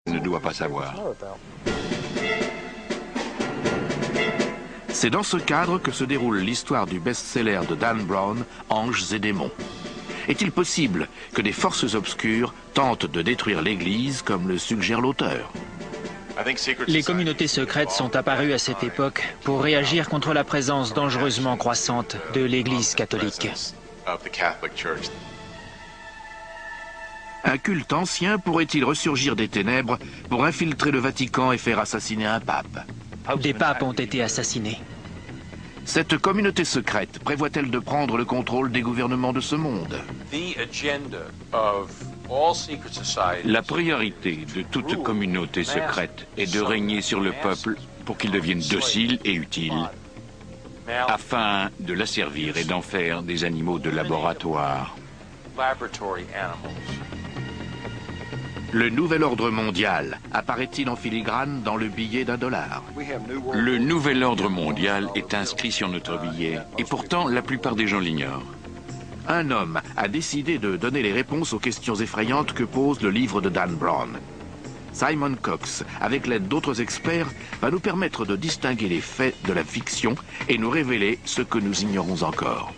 ne doit pas savoir. C'est dans ce cadre que se déroule l'histoire du best-seller de Dan Brown, Anges et démons. Est-il possible que des forces obscures tentent de détruire l'Église comme le suggère l'auteur? Les communautés secrètes sont apparues à cette époque pour réagir contre la présence dangereusement croissante de l'Église catholique. Un culte ancien pourrait-il ressurgir des ténèbres pour infiltrer le Vatican et faire assassiner un pape? Des papes ont été assassinés. Cette communauté secrète prévoit-elle de prendre le contrôle des gouvernements de ce monde? La priorité de toute communauté secrète est de régner sur le peuple pour qu'il devienne docile et utile, afin de l'asservir et d'en faire des animaux de laboratoire. Le nouvel ordre mondial apparaît-il en filigrane dans le billet d'$1? Le nouvel ordre mondial est inscrit sur notre billet, et pourtant la plupart des gens l'ignorent. Un homme a décidé de donner les réponses aux questions effrayantes que pose le livre de Dan Brown. Simon Cox, avec l'aide d'autres experts, va nous permettre de distinguer les faits de la fiction et nous révéler ce que nous ignorons encore.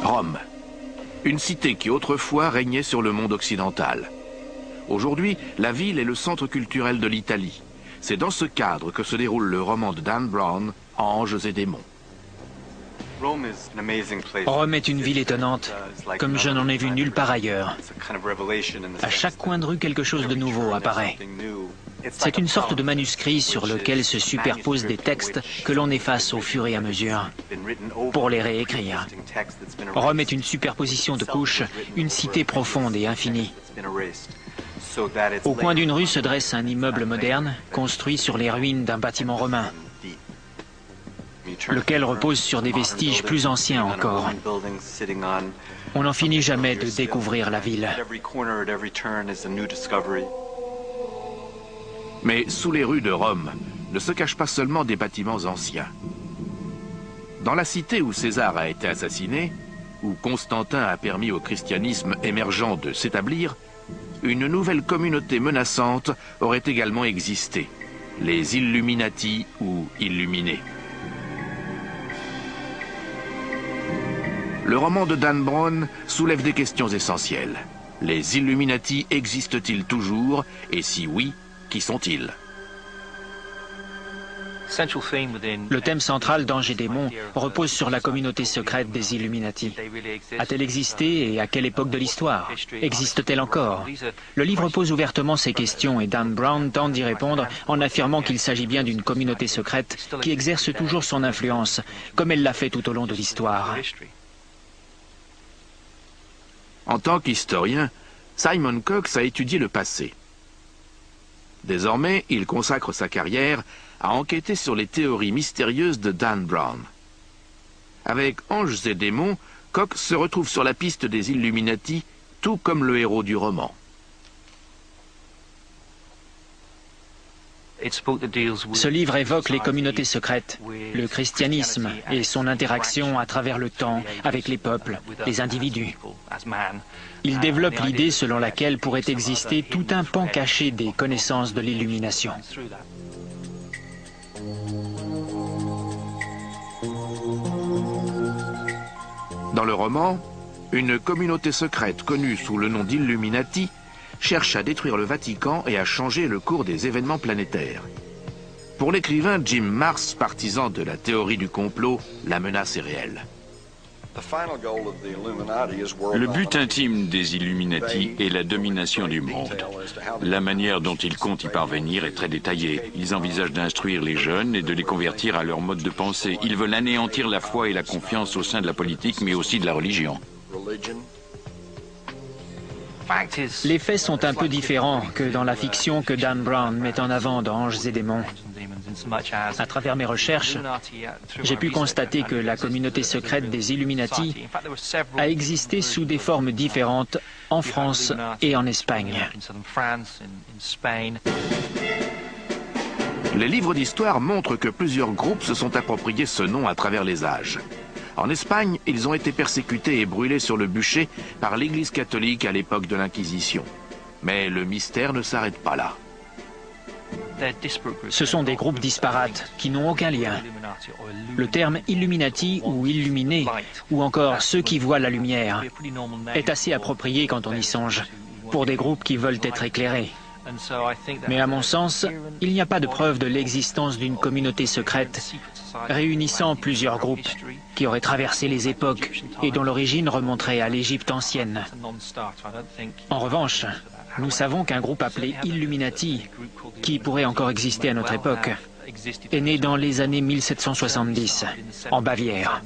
Rome, une cité qui autrefois régnait sur le monde occidental. Aujourd'hui, la ville est le centre culturel de l'Italie. C'est dans ce cadre que se déroule le roman de Dan Brown, Anges et démons. Rome est une ville étonnante, comme je n'en ai vu nulle part ailleurs. À chaque coin de rue, quelque chose de nouveau apparaît. C'est une sorte de manuscrit sur lequel se superposent des textes que l'on efface au fur et à mesure pour les réécrire. Rome est une superposition de couches, une cité profonde et infinie. Au coin d'une rue se dresse un immeuble moderne, construit sur les ruines d'un bâtiment romain, lequel repose sur des vestiges plus anciens encore. On n'en finit jamais de découvrir la ville. Mais sous les rues de Rome ne se cachent pas seulement des bâtiments anciens. Dans la cité où César a été assassiné, où Constantin a permis au christianisme émergent de s'établir, une nouvelle communauté menaçante aurait également existé, les Illuminati ou Illuminés. Le roman de Dan Brown soulève des questions essentielles. Les Illuminati existent-ils toujours? Et si oui, qui sont-ils? Le thème central d'Anges et démons repose sur la communauté secrète des Illuminati. A-t-elle existé et à quelle époque de l'histoire? Existe-t-elle encore? Le livre pose ouvertement ces questions et Dan Brown tente d'y répondre en affirmant qu'il s'agit bien d'une communauté secrète qui exerce toujours son influence, comme elle l'a fait tout au long de l'histoire. En tant qu'historien, Simon Cox a étudié le passé. Désormais, il consacre sa carrière à enquêter sur les théories mystérieuses de Dan Brown. Avec Anges et démons, Cox se retrouve sur la piste des Illuminati, tout comme le héros du roman. Ce livre évoque les communautés secrètes, le christianisme et son interaction à travers le temps avec les peuples, les individus. Il développe l'idée selon laquelle pourrait exister tout un pan caché des connaissances de l'illumination. Dans le roman, une communauté secrète connue sous le nom d'Illuminati cherche à détruire le Vatican et à changer le cours des événements planétaires. Pour l'écrivain Jim Marrs, partisan de la théorie du complot, la menace est réelle. Le but intime des Illuminati est la domination du monde. La manière dont ils comptent y parvenir est très détaillée. Ils envisagent d'instruire les jeunes et de les convertir à leur mode de pensée. Ils veulent anéantir la foi et la confiance au sein de la politique, mais aussi de la religion. Les faits sont un peu différents que dans la fiction que Dan Brown met en avant dans Anges et démons. À travers mes recherches, j'ai pu constater que la communauté secrète des Illuminati a existé sous des formes différentes en France et en Espagne. Les livres d'histoire montrent que plusieurs groupes se sont appropriés ce nom à travers les âges. En Espagne, ils ont été persécutés et brûlés sur le bûcher par l'Église catholique à l'époque de l'Inquisition. Mais le mystère ne s'arrête pas là. Ce sont des groupes disparates qui n'ont aucun lien. Le terme Illuminati ou Illuminés, ou encore ceux qui voient la lumière, est assez approprié quand on y songe, pour des groupes qui veulent être éclairés. Mais à mon sens, il n'y a pas de preuve de l'existence d'une communauté secrète réunissant plusieurs groupes qui auraient traversé les époques et dont l'origine remonterait à l'Égypte ancienne. En revanche, nous savons qu'un groupe appelé Illuminati, qui pourrait encore exister à notre époque, est né dans les années 1770, en Bavière.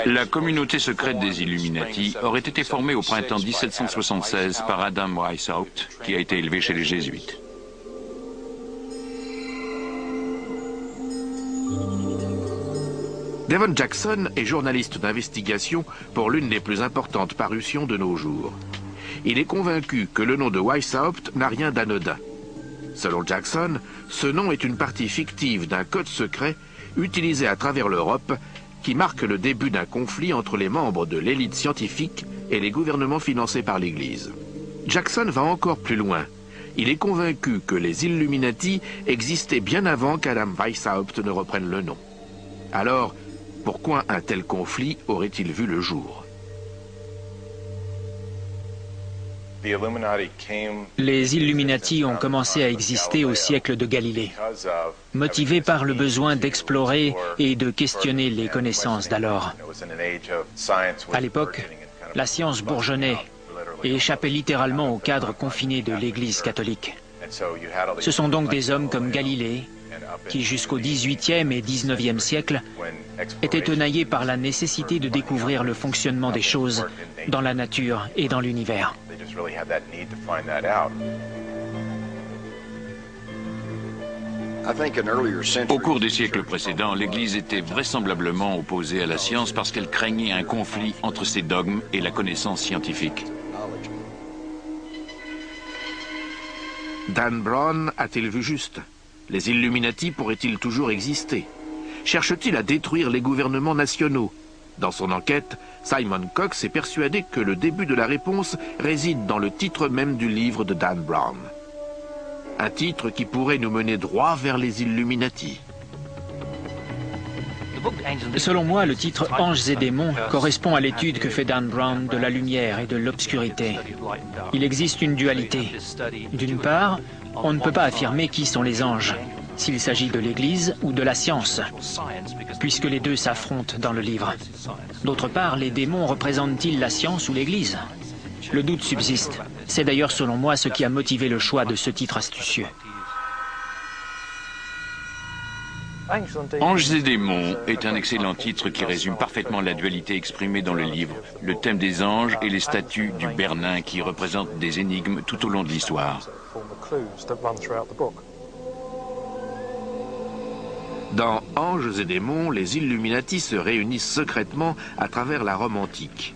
La communauté secrète des Illuminati aurait été formée au printemps 1776 par Adam Weishaupt, qui a été élevé chez les Jésuites. Devon Jackson est journaliste d'investigation pour l'une des plus importantes parutions de nos jours. Il est convaincu que le nom de Weishaupt n'a rien d'anodin. Selon Jackson, ce nom est une partie fictive d'un code secret utilisé à travers l'Europe qui marque le début d'un conflit entre les membres de l'élite scientifique et les gouvernements financés par l'Église. Jackson va encore plus loin. Il est convaincu que les Illuminati existaient bien avant qu'Adam Weishaupt ne reprenne le nom. Alors, pourquoi un tel conflit aurait-il vu le jour ? Les Illuminati ont commencé à exister au siècle de Galilée, motivés par le besoin d'explorer et de questionner les connaissances d'alors. À l'époque, la science bourgeonnait et échappait littéralement au cadre confiné de l'Église catholique. Ce sont donc des hommes comme Galilée, qui jusqu'au XVIIIe et XIXe siècle étaient tenaillés par la nécessité de découvrir le fonctionnement des choses dans la nature et dans l'univers. Au cours des siècles précédents, l'Église était vraisemblablement opposée à la science parce qu'elle craignait un conflit entre ses dogmes et la connaissance scientifique. Dan Brown a-t-il vu juste ? Les Illuminati pourraient-ils toujours exister ? Cherche-t-il à détruire les gouvernements nationaux ? Dans son enquête, Simon Cox est persuadé que le début de la réponse réside dans le titre même du livre de Dan Brown. Un titre qui pourrait nous mener droit vers les Illuminati. Selon moi, le titre « Anges et démons » correspond à l'étude que fait Dan Brown de la lumière et de l'obscurité. Il existe une dualité. D'une part, on ne peut pas affirmer qui sont les anges, s'il s'agit de l'Église ou de la science, puisque les deux s'affrontent dans le livre. D'autre part, les démons représentent-ils la science ou l'Église ? Le doute subsiste. C'est d'ailleurs selon moi ce qui a motivé le choix de ce titre astucieux. Anges et démons est un excellent titre qui résume parfaitement la dualité exprimée dans le livre, le thème des anges et les statues du Bernin qui représentent des énigmes tout au long de l'histoire. Dans Anges et démons, les Illuminati se réunissent secrètement à travers la Rome antique.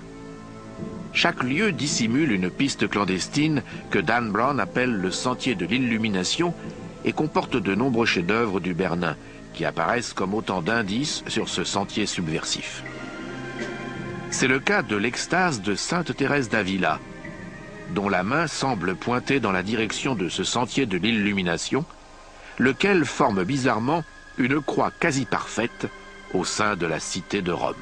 Chaque lieu dissimule une piste clandestine que Dan Brown appelle le sentier de l'illumination et comporte de nombreux chefs-d'œuvre du Bernin qui apparaissent comme autant d'indices sur ce sentier subversif. C'est le cas de l'extase de Sainte Thérèse d'Avila, dont la main semble pointer dans la direction de ce sentier de l'illumination, lequel forme bizarrement une croix quasi parfaite au sein de la cité de Rome.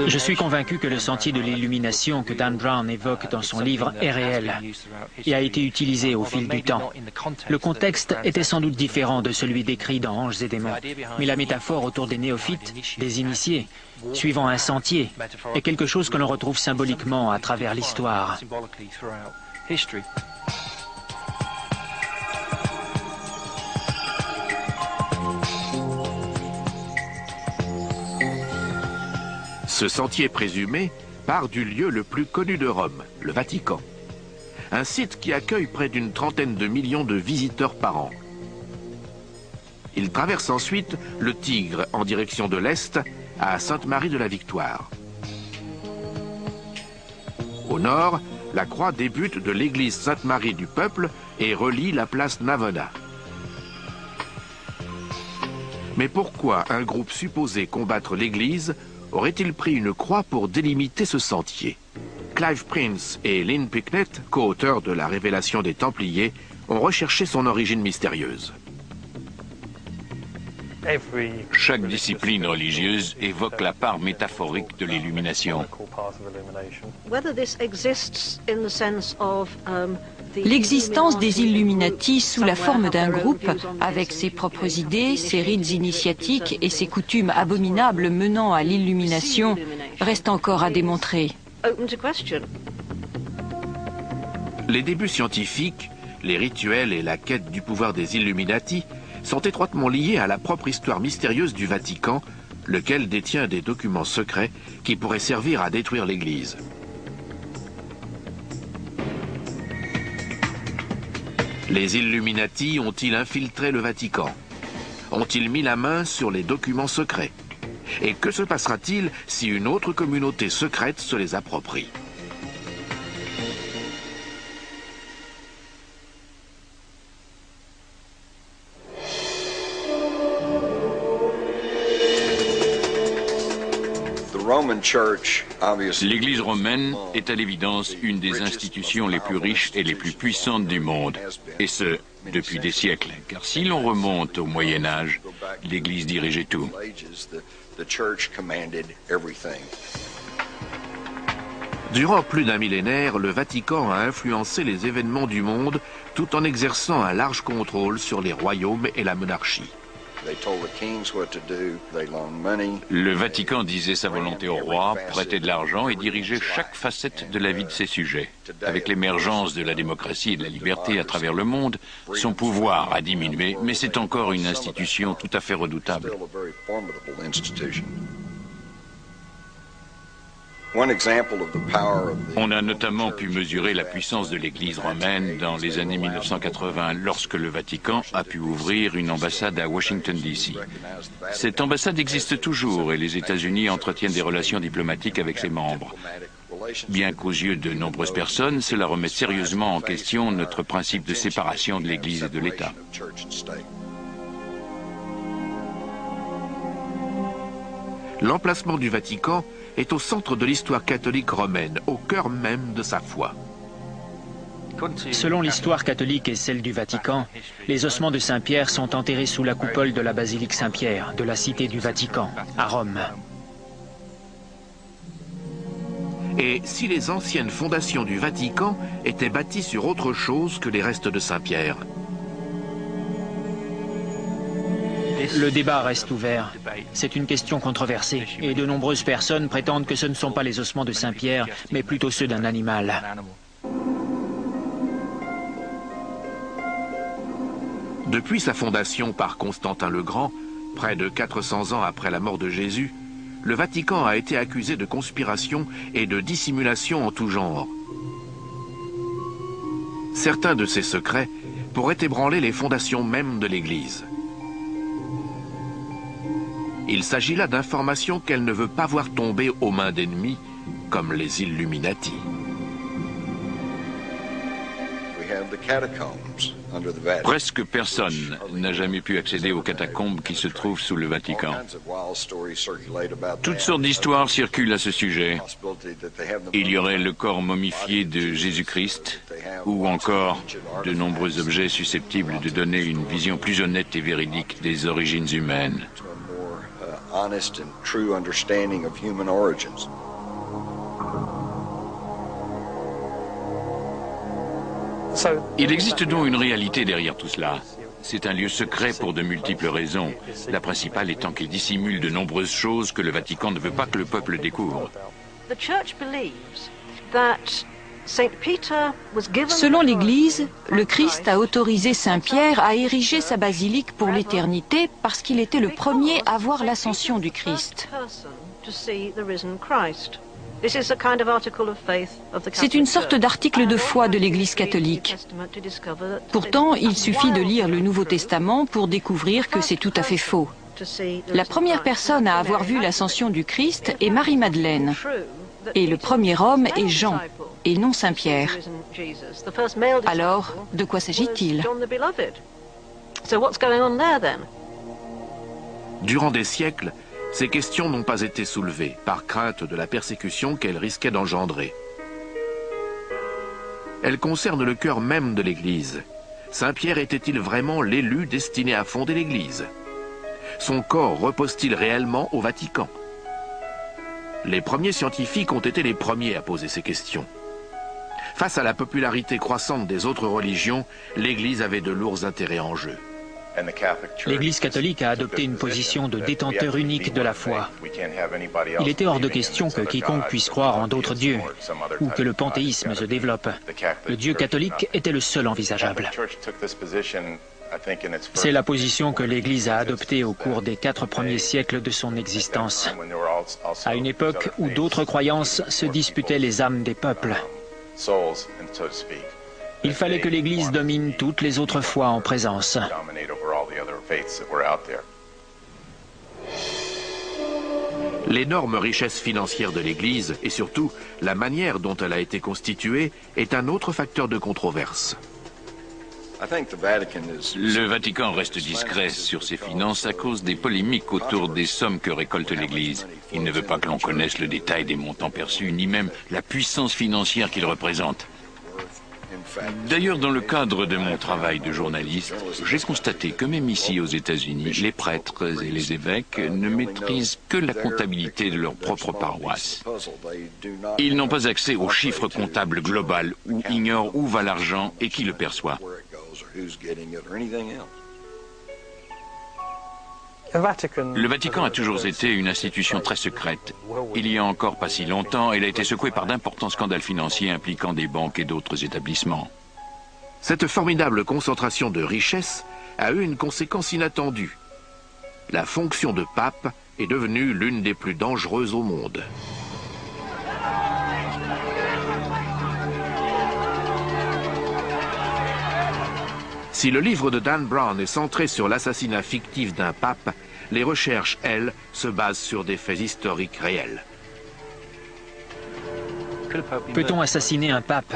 Je suis convaincu que le sentier de l'illumination que Dan Brown évoque dans son livre est réel et a été utilisé au fil du temps. Le contexte était sans doute différent de celui décrit dans Anges et démons, mais la métaphore autour des néophytes, des initiés, suivant un sentier, est quelque chose que l'on retrouve symboliquement à travers l'histoire. Ce sentier présumé part du lieu le plus connu de Rome, le Vatican. Un site qui accueille près d'une trentaine de millions de visiteurs par an. Il traverse ensuite le Tigre en direction de l'Est à Sainte-Marie de la Victoire. Au nord, la croix débute de l'église Sainte-Marie du Peuple et relie la place Navona. Mais pourquoi un groupe supposé combattre l'église aurait-il pris une croix pour délimiter ce sentier? Clive Prince et Lynn Picknett, co-auteurs de la Révélation des Templiers, ont recherché son origine mystérieuse. Chaque discipline religieuse évoque la part métaphorique de l'illumination. L'existence des Illuminati sous la forme d'un groupe, avec ses propres idées, ses rites initiatiques et ses coutumes abominables menant à l'illumination, reste encore à démontrer. Les débuts scientifiques, les rituels et la quête du pouvoir des Illuminati sont étroitement liés à la propre histoire mystérieuse du Vatican, lequel détient des documents secrets qui pourraient servir à détruire l'Église. Les Illuminati ont-ils infiltré le Vatican? Ont-ils mis la main sur les documents secrets? Et que se passera-t-il si une autre communauté secrète se les approprie? L'Église romaine est à l'évidence une des institutions les plus riches et les plus puissantes du monde, et ce, depuis des siècles. Car si l'on remonte au Moyen-Âge, l'Église dirigeait tout. Durant plus d'un millénaire, le Vatican a influencé les événements du monde tout en exerçant un large contrôle sur les royaumes et la monarchie. Le Vatican disait sa volonté au roi, prêtait de l'argent et dirigeait chaque facette de la vie de ses sujets. Avec l'émergence de la démocratie et de la liberté à travers le monde, son pouvoir a diminué, mais c'est encore une institution tout à fait redoutable. On a notamment pu mesurer la puissance de l'Église romaine dans les années 1980, lorsque le Vatican a pu ouvrir une ambassade à Washington, D.C. Cette ambassade existe toujours et les États-Unis entretiennent des relations diplomatiques avec ses membres. Bien qu'aux yeux de nombreuses personnes, cela remet sérieusement en question notre principe de séparation de l'Église et de l'État. L'emplacement du Vatican est au centre de l'histoire catholique romaine, au cœur même de sa foi. Selon l'histoire catholique et celle du Vatican, les ossements de Saint-Pierre sont enterrés sous la coupole de la basilique Saint-Pierre, de la cité du Vatican, à Rome. Et si les anciennes fondations du Vatican étaient bâties sur autre chose que les restes de Saint-Pierre? Le débat reste ouvert. C'est une question controversée et de nombreuses personnes prétendent que ce ne sont pas les ossements de Saint-Pierre, mais plutôt ceux d'un animal. Depuis sa fondation par Constantin le Grand, près de 400 ans après la mort de Jésus, le Vatican a été accusé de conspiration et de dissimulation en tout genre. Certains de ces secrets pourraient ébranler les fondations mêmes de l'Église. Il s'agit là d'informations qu'elle ne veut pas voir tomber aux mains d'ennemis, comme les Illuminati. Presque personne n'a jamais pu accéder aux catacombes qui se trouvent sous le Vatican. Toutes sortes d'histoires circulent à ce sujet. Il y aurait le corps momifié de Jésus-Christ, ou encore de nombreux objets susceptibles de donner une vision plus honnête et véridique des origines humaines. Il existe donc une réalité derrière tout cela. C'est un lieu secret pour de multiples raisons, la principale étant qu'il dissimule de nombreuses choses que le Vatican ne veut pas que le peuple découvre. Selon l'Église, le Christ a autorisé Saint-Pierre à ériger sa basilique pour l'éternité parce qu'il était le premier à voir l'ascension du Christ. C'est une sorte d'article de foi de l'Église catholique. Pourtant, il suffit de lire le Nouveau Testament pour découvrir que c'est tout à fait faux. La première personne à avoir vu l'ascension du Christ est Marie-Madeleine. Et le premier homme est Jean, et non Saint-Pierre. Alors, de quoi s'agit-il? Durant des siècles, ces questions n'ont pas été soulevées, par crainte de la persécution qu'elles risquaient d'engendrer. Elles concernent le cœur même de l'Église. Saint-Pierre était-il vraiment l'élu destiné à fonder l'Église? Son corps repose-t-il réellement au Vatican? Les premiers scientifiques ont été les premiers à poser ces questions. Face à la popularité croissante des autres religions, l'Église avait de lourds intérêts en jeu. L'Église catholique a adopté une position de détenteur unique de la foi. Il était hors de question que quiconque puisse croire en d'autres dieux, ou que le panthéisme se développe. Le Dieu catholique était le seul envisageable. C'est la position que l'Église a adoptée au cours des 4 premiers siècles de son existence, à une époque où d'autres croyances se disputaient les âmes des peuples. Il fallait que l'Église domine toutes les autres foi en présence. L'énorme richesse financière de l'Église, et surtout la manière dont elle a été constituée, est un autre facteur de controverse. Le Vatican reste discret sur ses finances à cause des polémiques autour des sommes que récolte l'Église. Il ne veut pas que l'on connaisse le détail des montants perçus, ni même la puissance financière qu'il représente. D'ailleurs, dans le cadre de mon travail de journaliste, j'ai constaté que même ici aux États-Unis, les prêtres et les évêques ne maîtrisent que la comptabilité de leur propre paroisse. Ils n'ont pas accès aux chiffres comptables global ou ignorent où va l'argent et qui le perçoit. Le Vatican a toujours été une institution très secrète. Il y a encore pas si longtemps, elle a été secouée par d'importants scandales financiers impliquant des banques et d'autres établissements. Cette formidable concentration de richesses a eu une conséquence inattendue. La fonction de pape est devenue l'une des plus dangereuses au monde. Si le livre de Dan Brown est centré sur l'assassinat fictif d'un pape, les recherches, elles, se basent sur des faits historiques réels. Peut-on assassiner un pape?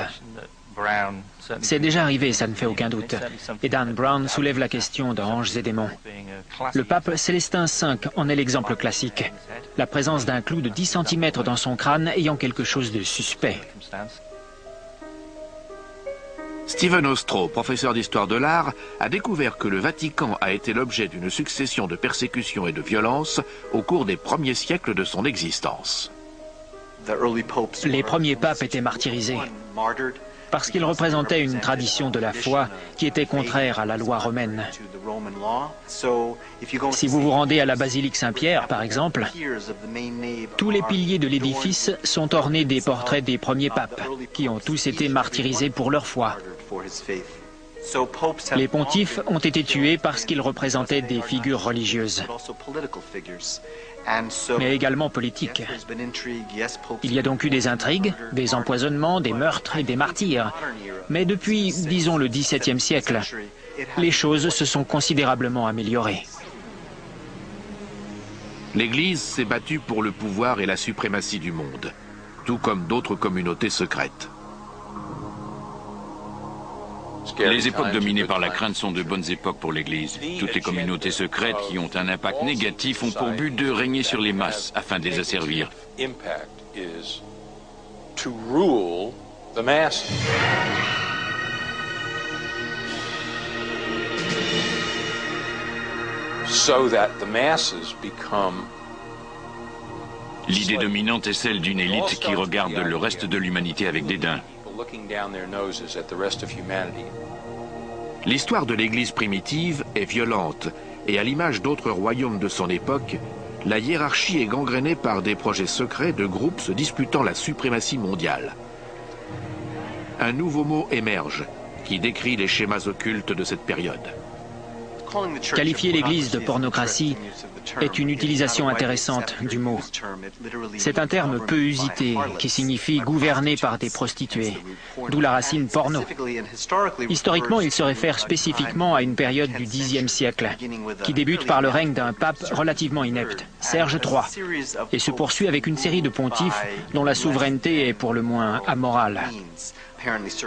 C'est déjà arrivé, ça ne fait aucun doute. Et Dan Brown soulève la question d'anges et démons. Le pape Célestin V en est l'exemple classique. La présence d'un clou de 10 cm dans son crâne ayant quelque chose de suspect. Stephen Ostrow, professeur d'histoire de l'art, a découvert que le Vatican a été l'objet d'une succession de persécutions et de violences au cours des premiers siècles de son existence. Les premiers papes étaient martyrisés parce qu'ils représentaient une tradition de la foi qui était contraire à la loi romaine. Si vous vous rendez à la basilique Saint-Pierre, par exemple, tous les piliers de l'édifice sont ornés des portraits des premiers papes, qui ont tous été martyrisés pour leur foi. Les pontifes ont été tués parce qu'ils représentaient des figures religieuses, mais également politiques. Il y a donc eu des intrigues, des empoisonnements, des meurtres et des martyrs. Mais depuis, disons, le XVIIe siècle, les choses se sont considérablement améliorées. L'Église s'est battue pour le pouvoir et la suprématie du monde, tout comme d'autres communautés secrètes. Les époques dominées par la crainte sont de bonnes époques pour l'Église. Toutes les communautés secrètes qui ont un impact négatif ont pour but de régner sur les masses afin de les asservir. L'idée dominante est celle d'une élite qui regarde le reste de l'humanité avec dédain. L'histoire de l'Église primitive est violente et à l'image d'autres royaumes de son époque, la hiérarchie est gangrénée par des projets secrets de groupes se disputant la suprématie mondiale. Un nouveau mot émerge qui décrit les schémas occultes de cette période. Qualifier l'Église de pornocratie est une utilisation intéressante du mot. C'est un terme peu usité qui signifie gouverner par des prostituées, d'où la racine porno. Historiquement, il se réfère spécifiquement à une période du Xe siècle, qui débute par le règne d'un pape relativement inepte, Serge III, et se poursuit avec une série de pontifes dont la souveraineté est pour le moins amorale.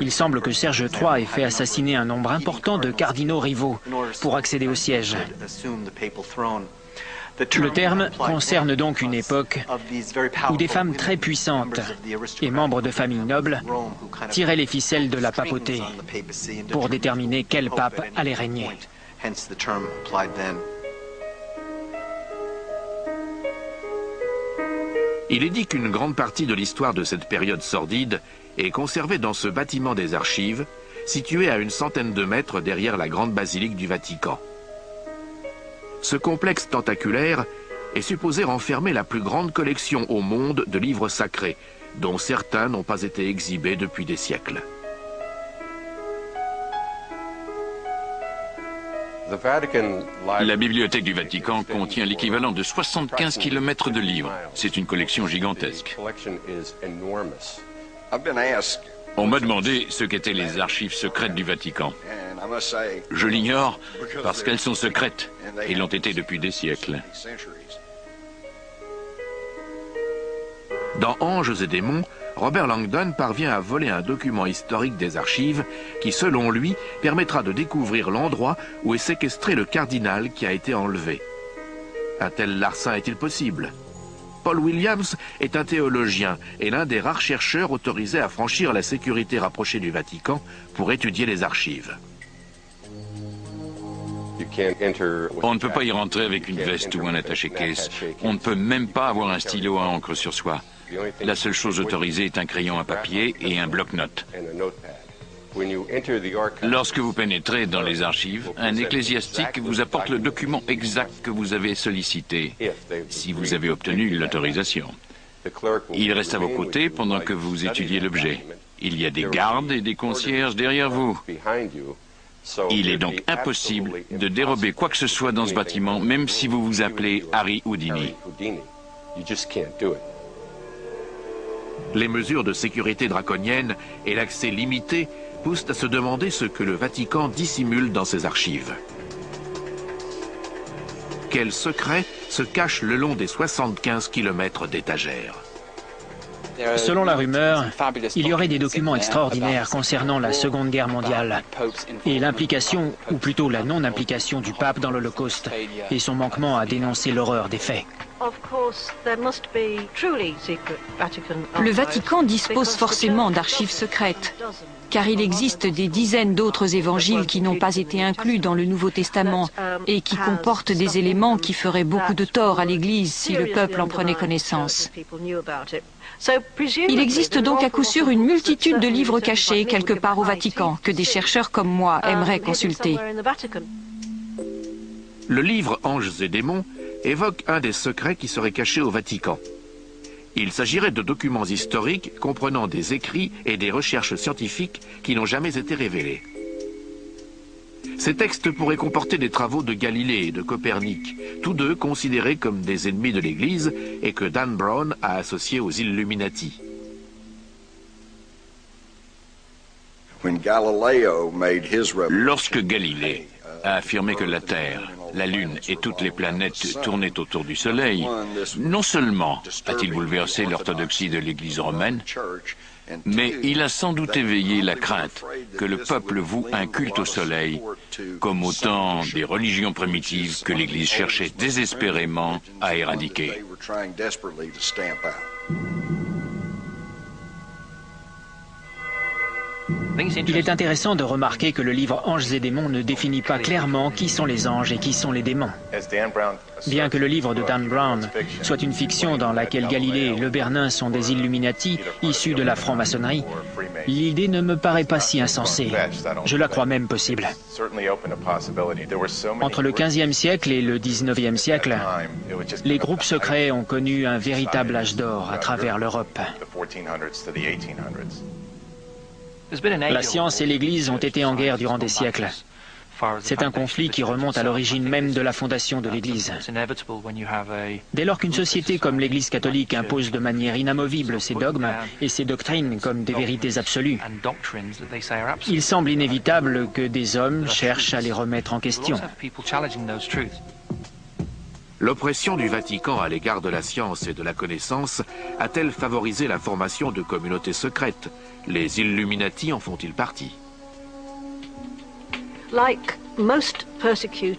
Il semble que Serge III ait fait assassiner un nombre important de cardinaux rivaux pour accéder au siège. Le terme concerne donc une époque où des femmes très puissantes et membres de familles nobles tiraient les ficelles de la papauté pour déterminer quel pape allait régner. Il est dit qu'une grande partie de l'histoire de cette période sordide est conservée dans ce bâtiment des archives, situé à une centaine de mètres derrière la grande basilique du Vatican. Ce complexe tentaculaire est supposé renfermer la plus grande collection au monde de livres sacrés, dont certains n'ont pas été exhibés depuis des siècles. La bibliothèque du Vatican contient l'équivalent de 75 km de livres. C'est une collection gigantesque. On m'a demandé ce qu'étaient les archives secrètes du Vatican. Je l'ignore parce qu'elles sont secrètes et l'ont été depuis des siècles. Dans Anges et démons, Robert Langdon parvient à voler un document historique des archives qui, selon lui, permettra de découvrir l'endroit où est séquestré le cardinal qui a été enlevé. Un tel larcin est-il possible? Paul Williams est un théologien et l'un des rares chercheurs autorisés à franchir la sécurité rapprochée du Vatican pour étudier les archives. On ne peut pas y rentrer avec une veste ou un attaché-caisse. On ne peut même pas avoir un stylo à encre sur soi. La seule chose autorisée est un crayon à papier et un bloc-notes. Lorsque vous pénétrez dans les archives, un ecclésiastique vous apporte le document exact que vous avez sollicité, si vous avez obtenu l'autorisation. Il reste à vos côtés pendant que vous étudiez l'objet. Il y a des gardes et des concierges derrière vous. Il est donc impossible de dérober quoi que ce soit dans ce bâtiment, même si vous vous appelez Harry Houdini. Les mesures de sécurité draconiennes et l'accès limité poussent à se demander ce que le Vatican dissimule dans ses archives. Quels secrets se cachent le long des 75 km d'étagères? Selon la rumeur, il y aurait des documents extraordinaires concernant la Seconde Guerre mondiale et l'implication, ou plutôt la non-implication du pape dans l'Holocauste et son manquement à dénoncer l'horreur des faits. Le Vatican dispose forcément d'archives secrètes, car il existe des dizaines d'autres évangiles qui n'ont pas été inclus dans le Nouveau Testament et qui comportent des éléments qui feraient beaucoup de tort à l'Église si le peuple en prenait connaissance. Il existe donc à coup sûr une multitude de livres cachés quelque part au Vatican que des chercheurs comme moi aimeraient consulter. Le livre Anges et démons évoque un des secrets qui serait caché au Vatican. Il s'agirait de documents historiques comprenant des écrits et des recherches scientifiques qui n'ont jamais été révélés. Ces textes pourraient comporter des travaux de Galilée et de Copernic, tous deux considérés comme des ennemis de l'Église et que Dan Brown a associés aux Illuminati. Lorsque Galilée a affirmé que la Terre, la Lune et toutes les planètes tournaient autour du Soleil, non seulement a-t-il bouleversé l'orthodoxie de l'Église romaine, mais il a sans doute éveillé la crainte que le peuple voue un culte au Soleil, comme au temps des religions primitives que l'Église cherchait désespérément à éradiquer. Il est intéressant de remarquer que le livre Anges et démons ne définit pas clairement qui sont les anges et qui sont les démons. Bien que le livre de Dan Brown soit une fiction dans laquelle Galilée et Le Bernin sont des Illuminati issus de la franc-maçonnerie, l'idée ne me paraît pas si insensée. Je la crois même possible. Entre le XVe siècle et le XIXe siècle, les groupes secrets ont connu un véritable âge d'or à travers l'Europe. La science et l'Église ont été en guerre durant des siècles. C'est un conflit qui remonte à l'origine même de la fondation de l'Église. Dès lors qu'une société comme l'Église catholique impose de manière inamovible ses dogmes et ses doctrines comme des vérités absolues, il semble inévitable que des hommes cherchent à les remettre en question. L'oppression du Vatican à l'égard de la science et de la connaissance a-t-elle favorisé la formation de communautés secrètes? Les Illuminati en font-ils partie?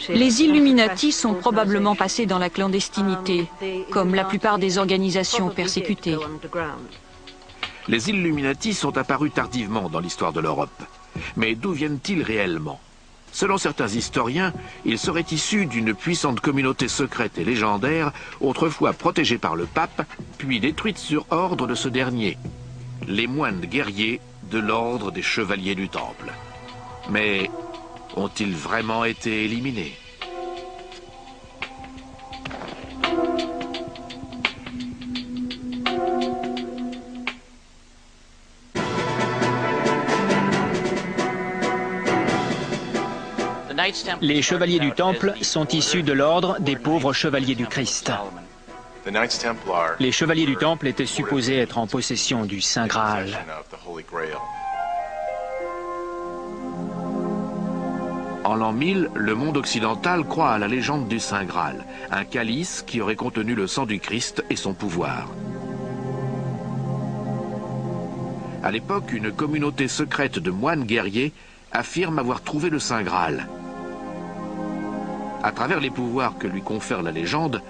Les Illuminati sont probablement passés dans la clandestinité, comme la plupart des organisations persécutées. Les Illuminati sont apparus tardivement dans l'histoire de l'Europe. Mais d'où viennent-ils réellement? Selon certains historiens, ils seraient issus d'une puissante communauté secrète et légendaire, autrefois protégée par le pape, puis détruite sur ordre de ce dernier. Les moines guerriers de l'ordre des chevaliers du Temple. Mais ont-ils vraiment été éliminés? Les chevaliers du Temple sont issus de l'ordre des pauvres chevaliers du Christ. Les chevaliers du Temple étaient supposés être en possession du Saint Graal. En l'an 1000, le monde occidental croit à la légende du Saint Graal, un calice qui aurait contenu le sang du Christ et son pouvoir. À l'époque, une communauté secrète de moines guerriers affirme avoir trouvé le Saint Graal. À travers les pouvoirs que lui confère la légende,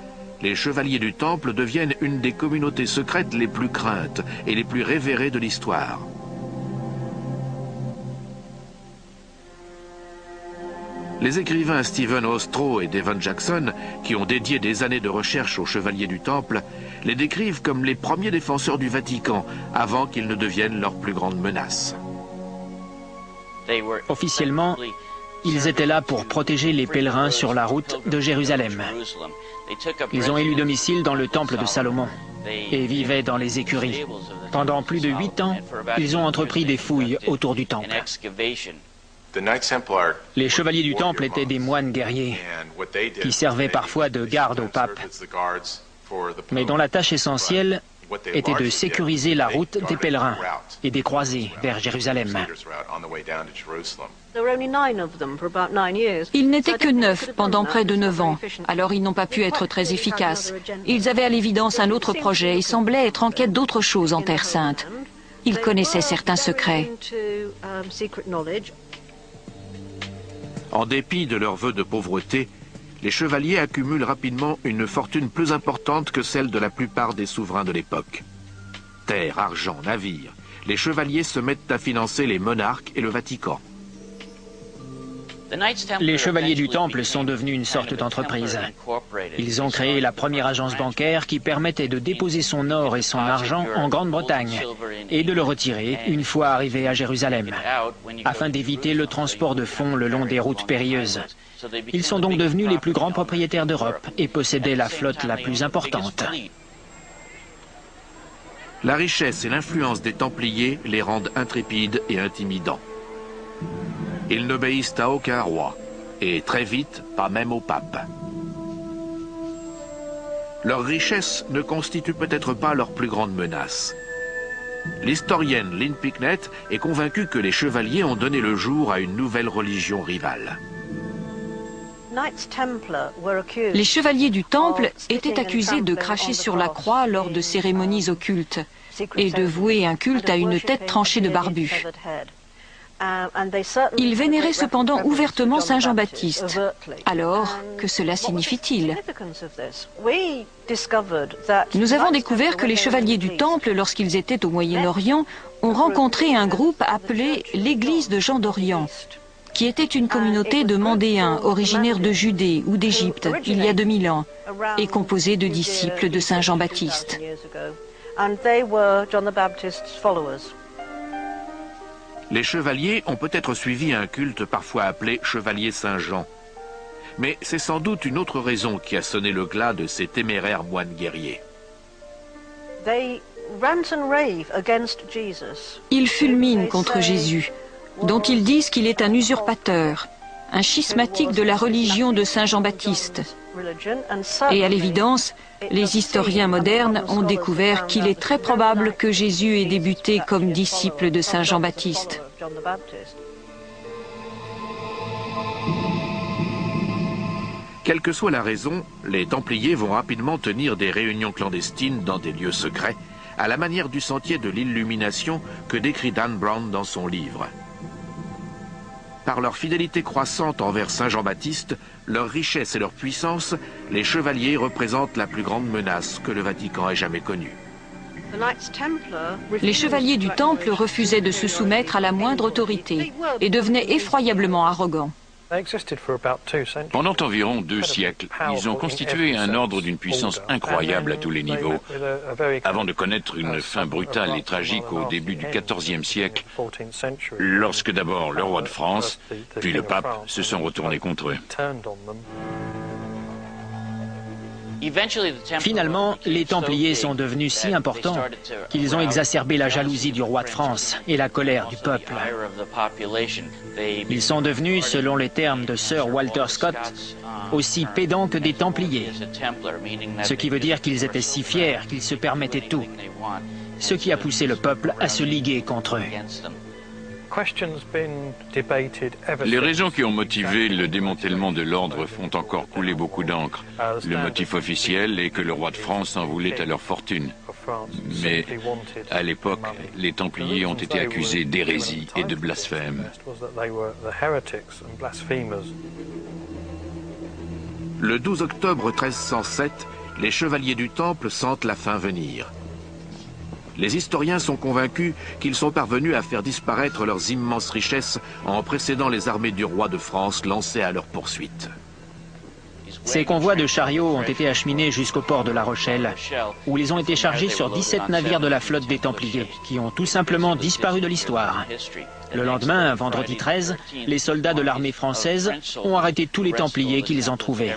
les chevaliers du Temple deviennent une des communautés secrètes les plus craintes et les plus révérées de l'histoire. Les écrivains Stephen Ostrow et Devon Jackson, qui ont dédié des années de recherche aux chevaliers du Temple, les décrivent comme les premiers défenseurs du Vatican, avant qu'ils ne deviennent leur plus grande menace. Officiellement, ils étaient là pour protéger les pèlerins sur la route de Jérusalem. Ils ont élu domicile dans le temple de Salomon et vivaient dans les écuries. Pendant plus de 8 ans, ils ont entrepris des fouilles autour du temple. Les chevaliers du temple étaient des moines guerriers qui servaient parfois de garde au pape, mais dont la tâche essentielle était de sécuriser la route des pèlerins et des croisés vers Jérusalem. Ils n'étaient que 9 pendant près de 9 ans, alors ils n'ont pas pu être très efficaces. Ils avaient à l'évidence un autre projet et semblaient être en quête d'autre chose en Terre Sainte. Ils connaissaient certains secrets. En dépit de leurs vœux de pauvreté, les chevaliers accumulent rapidement une fortune plus importante que celle de la plupart des souverains de l'époque. Terre, argent, navires, les chevaliers se mettent à financer les monarques et le Vatican. Les chevaliers du Temple sont devenus une sorte d'entreprise. Ils ont créé la première agence bancaire qui permettait de déposer son or et son argent en Grande-Bretagne et de le retirer une fois arrivé à Jérusalem, afin d'éviter le transport de fonds le long des routes périlleuses. Ils sont donc devenus les plus grands propriétaires d'Europe et possédaient la flotte la plus importante. La richesse et l'influence des Templiers les rendent intrépides et intimidants. Ils n'obéissent à aucun roi, et très vite, pas même au pape. Leur richesse ne constitue peut-être pas leur plus grande menace. L'historienne Lynn Picknett est convaincue que les chevaliers ont donné le jour à une nouvelle religion rivale. Les chevaliers du Temple étaient accusés de cracher sur la croix lors de cérémonies occultes et de vouer un culte à une tête tranchée de barbu. Ils vénéraient cependant ouvertement Saint Jean-Baptiste. Alors, que cela signifie-t-il? Nous avons découvert que les chevaliers du Temple, lorsqu'ils étaient au Moyen-Orient, ont rencontré un groupe appelé l'Église de Jean d'Orient, qui était une communauté de Mandéens originaires de Judée ou d'Égypte il y a 2000 ans, et composée de disciples de Saint Jean-Baptiste. Les chevaliers ont peut-être suivi un culte parfois appelé Chevalier Saint-Jean. Mais c'est sans doute une autre raison qui a sonné le glas de ces téméraires moines guerriers. Ils fulminent contre Jésus, dont ils disent qu'il est un usurpateur, un schismatique de la religion de Saint Jean-Baptiste. Et à l'évidence, les historiens modernes ont découvert qu'il est très probable que Jésus ait débuté comme disciple de Saint Jean-Baptiste. Quelle que soit la raison, les Templiers vont rapidement tenir des réunions clandestines dans des lieux secrets, à la manière du sentier de l'illumination que décrit Dan Brown dans son livre. Par leur fidélité croissante envers Saint Jean-Baptiste, leur richesse et leur puissance, les chevaliers représentent la plus grande menace que le Vatican ait jamais connue. Les chevaliers du Temple refusaient de se soumettre à la moindre autorité et devenaient effroyablement arrogants. Pendant environ 2 siècles, ils ont constitué un ordre d'une puissance incroyable à tous les niveaux, avant de connaître une fin brutale et tragique au début du XIVe siècle, lorsque d'abord le roi de France, puis le pape se sont retournés contre eux. Finalement, les Templiers sont devenus si importants qu'ils ont exacerbé la jalousie du roi de France et la colère du peuple. Ils sont devenus, selon les termes de Sir Walter Scott, aussi pédants que des Templiers, ce qui veut dire qu'ils étaient si fiers qu'ils se permettaient tout, ce qui a poussé le peuple à se liguer contre eux. Les raisons qui ont motivé le démantèlement de l'ordre font encore couler beaucoup d'encre. Le motif officiel est que le roi de France en voulait à leur fortune. Mais à l'époque, les Templiers ont été accusés d'hérésie et de blasphème. Le 12 octobre 1307, les chevaliers du Temple sentent la fin venir. Les historiens sont convaincus qu'ils sont parvenus à faire disparaître leurs immenses richesses en précédant les armées du roi de France lancées à leur poursuite. Ces convois de chariots ont été acheminés jusqu'au port de La Rochelle, où ils ont été chargés sur 17 navires de la flotte des Templiers, qui ont tout simplement disparu de l'histoire. Le lendemain, vendredi 13, les soldats de l'armée française ont arrêté tous les Templiers qu'ils ont trouvés.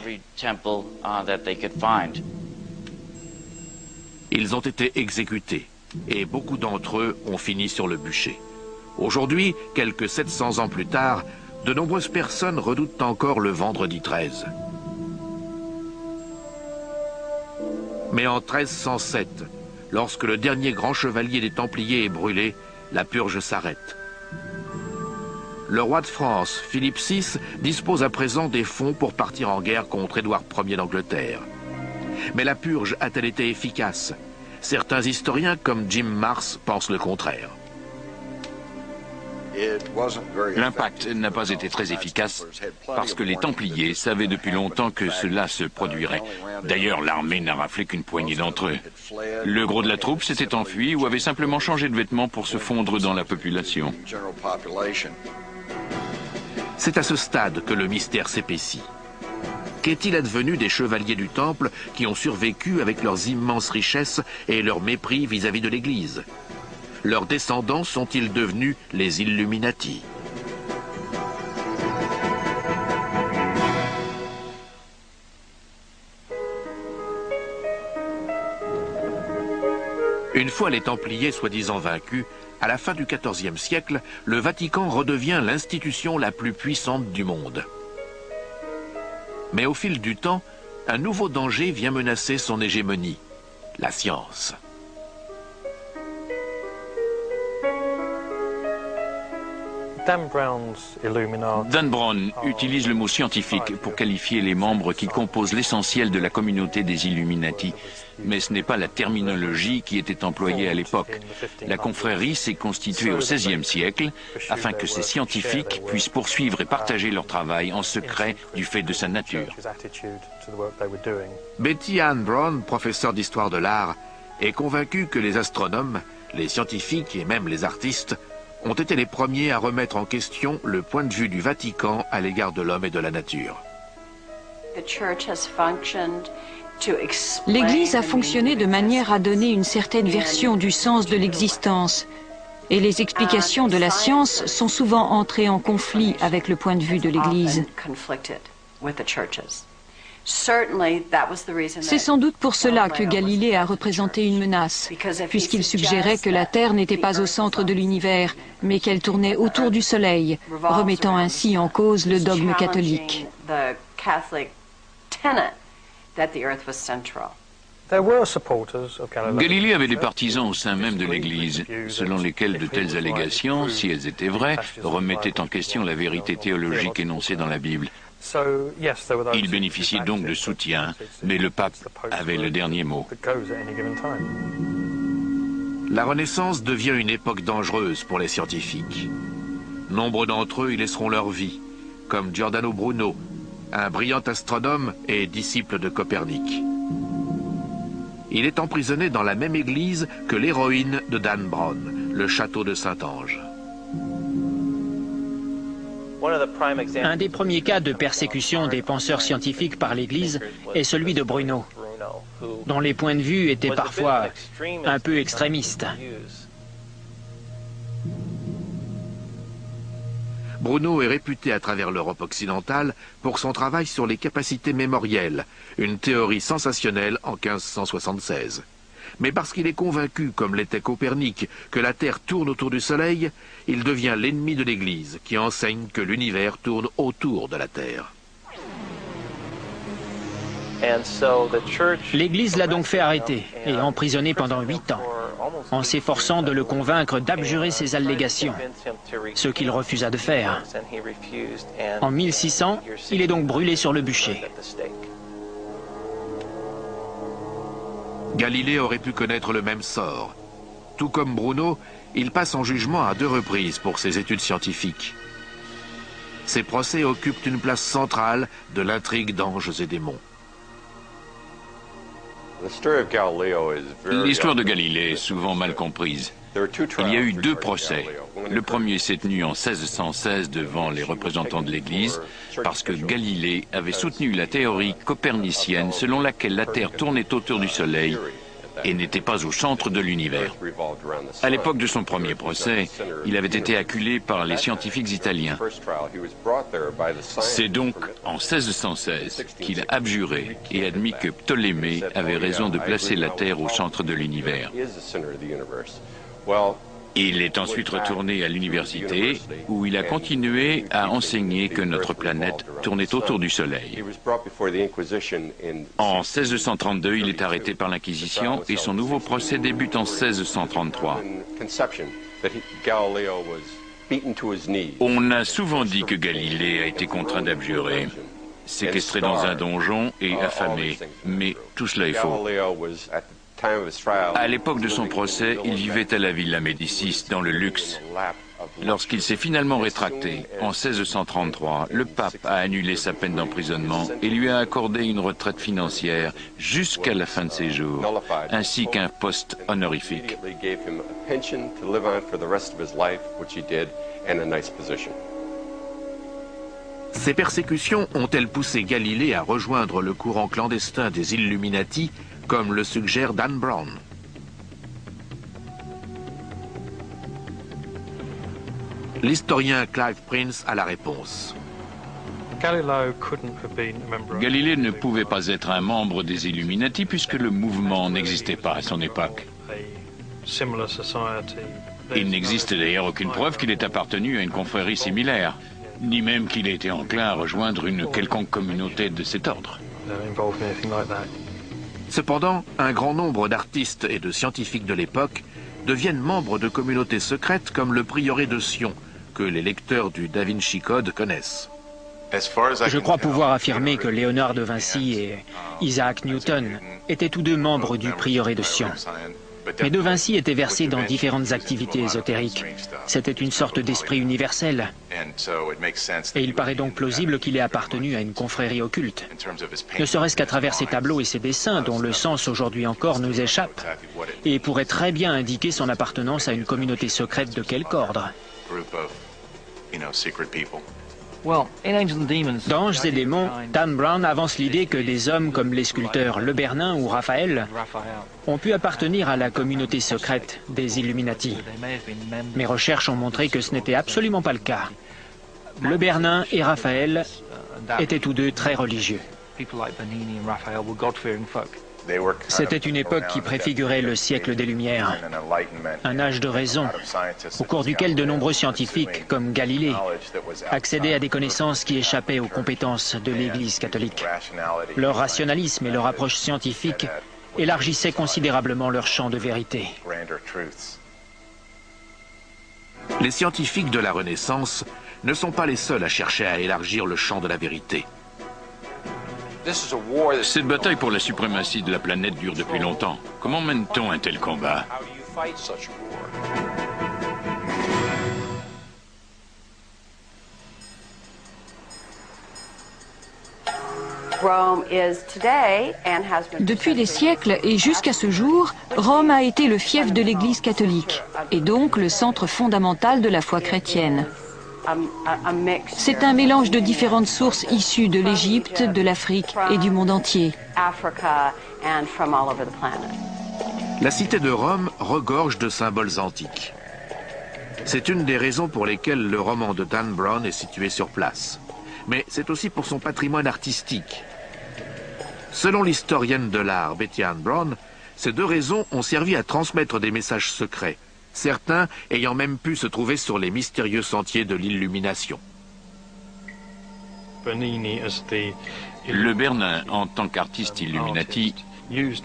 Ils ont été exécutés, et beaucoup d'entre eux ont fini sur le bûcher. Aujourd'hui, quelques 700 ans plus tard, de nombreuses personnes redoutent encore le vendredi 13. Mais en 1307, lorsque le dernier grand chevalier des Templiers est brûlé, la purge s'arrête. Le roi de France, Philippe VI, dispose à présent des fonds pour partir en guerre contre Édouard Ier d'Angleterre. Mais la purge a-t-elle été efficace ? Certains historiens, comme Jim Marrs, pensent le contraire. L'impact n'a pas été très efficace parce que les Templiers savaient depuis longtemps que cela se produirait. D'ailleurs, l'armée n'a raflé qu'une poignée d'entre eux. Le gros de la troupe s'était enfui ou avait simplement changé de vêtements pour se fondre dans la population. C'est à ce stade que le mystère s'épaissit. Qu'est-il advenu des chevaliers du Temple qui ont survécu avec leurs immenses richesses et leur mépris vis-à-vis de l'Église? Leurs descendants sont-ils devenus les Illuminati? Une fois les Templiers soi-disant vaincus, à la fin du XIVe siècle, le Vatican redevient l'institution la plus puissante du monde. Mais au fil du temps, un nouveau danger vient menacer son hégémonie, la science. Dan Brown utilise le mot scientifique pour qualifier les membres qui composent l'essentiel de la communauté des Illuminati. Mais ce n'est pas la terminologie qui était employée à l'époque. La confrérie s'est constituée au XVIe siècle afin que ces scientifiques puissent poursuivre et partager leur travail en secret du fait de sa nature. Betty Ann Brown, professeure d'histoire de l'art, est convaincue que les astronomes, les scientifiques et même les artistes ont été les premiers à remettre en question le point de vue du Vatican à l'égard de l'homme et de la nature. L'Église a fonctionné de manière à donner une certaine version du sens de l'existence, et les explications de la science sont souvent entrées en conflit avec le point de vue de l'Église. C'est sans doute pour cela que Galilée a représenté une menace, puisqu'il suggérait que la Terre n'était pas au centre de l'univers, mais qu'elle tournait autour du Soleil, remettant ainsi en cause le dogme catholique. Galilée avait des partisans au sein même de l'Église, selon lesquels de telles allégations, si elles étaient vraies, remettaient en question la vérité théologique énoncée dans la Bible. Il bénéficiait donc de soutien, mais le pape avait le dernier mot. La Renaissance devient une époque dangereuse pour les scientifiques. Nombre d'entre eux y laisseront leur vie, comme Giordano Bruno, un brillant astronome et disciple de Copernic. Il est emprisonné dans la même église que l'héroïne de Dan Brown, le château de Saint-Ange. Un des premiers cas de persécution des penseurs scientifiques par l'Église est celui de Bruno, dont les points de vue étaient parfois un peu extrémistes. Bruno est réputé à travers l'Europe occidentale pour son travail sur les capacités mémorielles, une théorie sensationnelle en 1576. Mais parce qu'il est convaincu, comme l'était Copernic, que la Terre tourne autour du Soleil, il devient l'ennemi de l'Église, qui enseigne que l'univers tourne autour de la Terre. L'Église l'a donc fait arrêter et emprisonner pendant 8 ans, en s'efforçant de le convaincre d'abjurer ses allégations, ce qu'il refusa de faire. En 1600, il est donc brûlé sur le bûcher. Galilée aurait pu connaître le même sort. Tout comme Bruno, il passe en jugement à 2 reprises pour ses études scientifiques. Ces procès occupent une place centrale de l'intrigue d'anges et démons. L'histoire de Galilée est souvent mal comprise. Il y a eu 2 procès. Le premier s'est tenu en 1616 devant les représentants de l'Église parce que Galilée avait soutenu la théorie copernicienne selon laquelle la Terre tournait autour du Soleil et n'était pas au centre de l'univers. À l'époque de son premier procès, il avait été acculé par les scientifiques italiens. C'est donc en 1616 qu'il a abjuré et admis que Ptolémée avait raison de placer la Terre au centre de l'univers. Il est ensuite retourné à l'université où il a continué à enseigner que notre planète tournait autour du Soleil. En 1632, il est arrêté par l'Inquisition et son nouveau procès débute en 1633. On a souvent dit que Galilée a été contraint d'abjurer, séquestré dans un donjon et affamé, mais tout cela est faux. À l'époque de son procès, il vivait à la Villa Médicis, dans le luxe. Lorsqu'il s'est finalement rétracté, en 1633, le pape a annulé sa peine d'emprisonnement et lui a accordé une retraite financière jusqu'à la fin de ses jours, ainsi qu'un poste honorifique. Ces persécutions ont-elles poussé Galilée à rejoindre le courant clandestin des Illuminati, comme le suggère Dan Brown? L'historien Clive Prince a la réponse. Galilée ne pouvait pas être un membre des Illuminati puisque le mouvement n'existait pas à son époque. Il n'existe d'ailleurs aucune preuve qu'il ait appartenu à une confrérie similaire, ni même qu'il ait été enclin à rejoindre une quelconque communauté de cet ordre. Cependant, un grand nombre d'artistes et de scientifiques de l'époque deviennent membres de communautés secrètes comme le prieuré de Sion, que les lecteurs du Da Vinci Code connaissent. Je crois pouvoir affirmer que Léonard de Vinci et Isaac Newton étaient tous 2 membres du prieuré de Sion. Mais de Vinci était versé dans différentes activités ésotériques. C'était une sorte d'esprit universel. Et il paraît donc plausible qu'il ait appartenu à une confrérie occulte. Ne serait-ce qu'à travers ses tableaux et ses dessins, dont le sens aujourd'hui encore nous échappe, et pourrait très bien indiquer son appartenance à une communauté secrète de quelque ordre. Dans Anges et démons, Dan Brown avance l'idée que des hommes comme les sculpteurs Le Bernin ou Raphaël ont pu appartenir à la communauté secrète des Illuminati. Mes recherches ont montré que ce n'était absolument pas le cas. Le Bernin et Raphaël étaient tous 2 très religieux. C'était une époque qui préfigurait le siècle des Lumières, un âge de raison, au cours duquel de nombreux scientifiques, comme Galilée, accédaient à des connaissances qui échappaient aux compétences de l'Église catholique. Leur rationalisme et leur approche scientifique élargissaient considérablement leur champ de vérité. Les scientifiques de la Renaissance ne sont pas les seuls à chercher à élargir le champ de la vérité. Cette bataille pour la suprématie de la planète dure depuis longtemps. Comment mène-t-on un tel combat? Depuis des siècles et jusqu'à ce jour, Rome a été le fief de l'Église catholique et donc le centre fondamental de la foi chrétienne. C'est un mélange de différentes sources issues de l'Égypte, de l'Afrique et du monde entier. La cité de Rome regorge de symboles antiques. C'est une des raisons pour lesquelles le roman de Dan Brown est situé sur place. Mais c'est aussi pour son patrimoine artistique. Selon l'historienne de l'art Betty Ann Brown, ces deux raisons ont servi à transmettre des messages secrets, certains ayant même pu se trouver sur les mystérieux sentiers de l'illumination. Le Bernin, en tant qu'artiste Illuminati,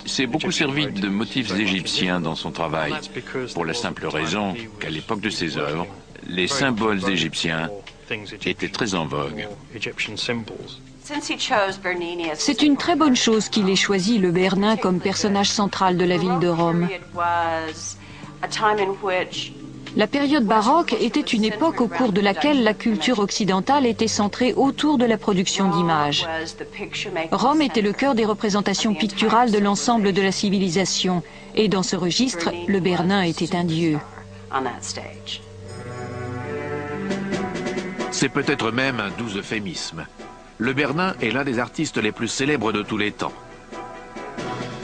s'est beaucoup servi de motifs égyptiens dans son travail, pour la simple raison qu'à l'époque de ses œuvres, les symboles égyptiens étaient très en vogue. C'est une très bonne chose qu'il ait choisi le Bernin comme personnage central de la ville de Rome. La période baroque était une époque au cours de laquelle la culture occidentale était centrée autour de la production d'images. Rome était le cœur des représentations picturales de l'ensemble de la civilisation, et dans ce registre, le Bernin était un dieu. C'est peut-être même un doux euphémisme. Le Bernin est l'un des artistes les plus célèbres de tous les temps.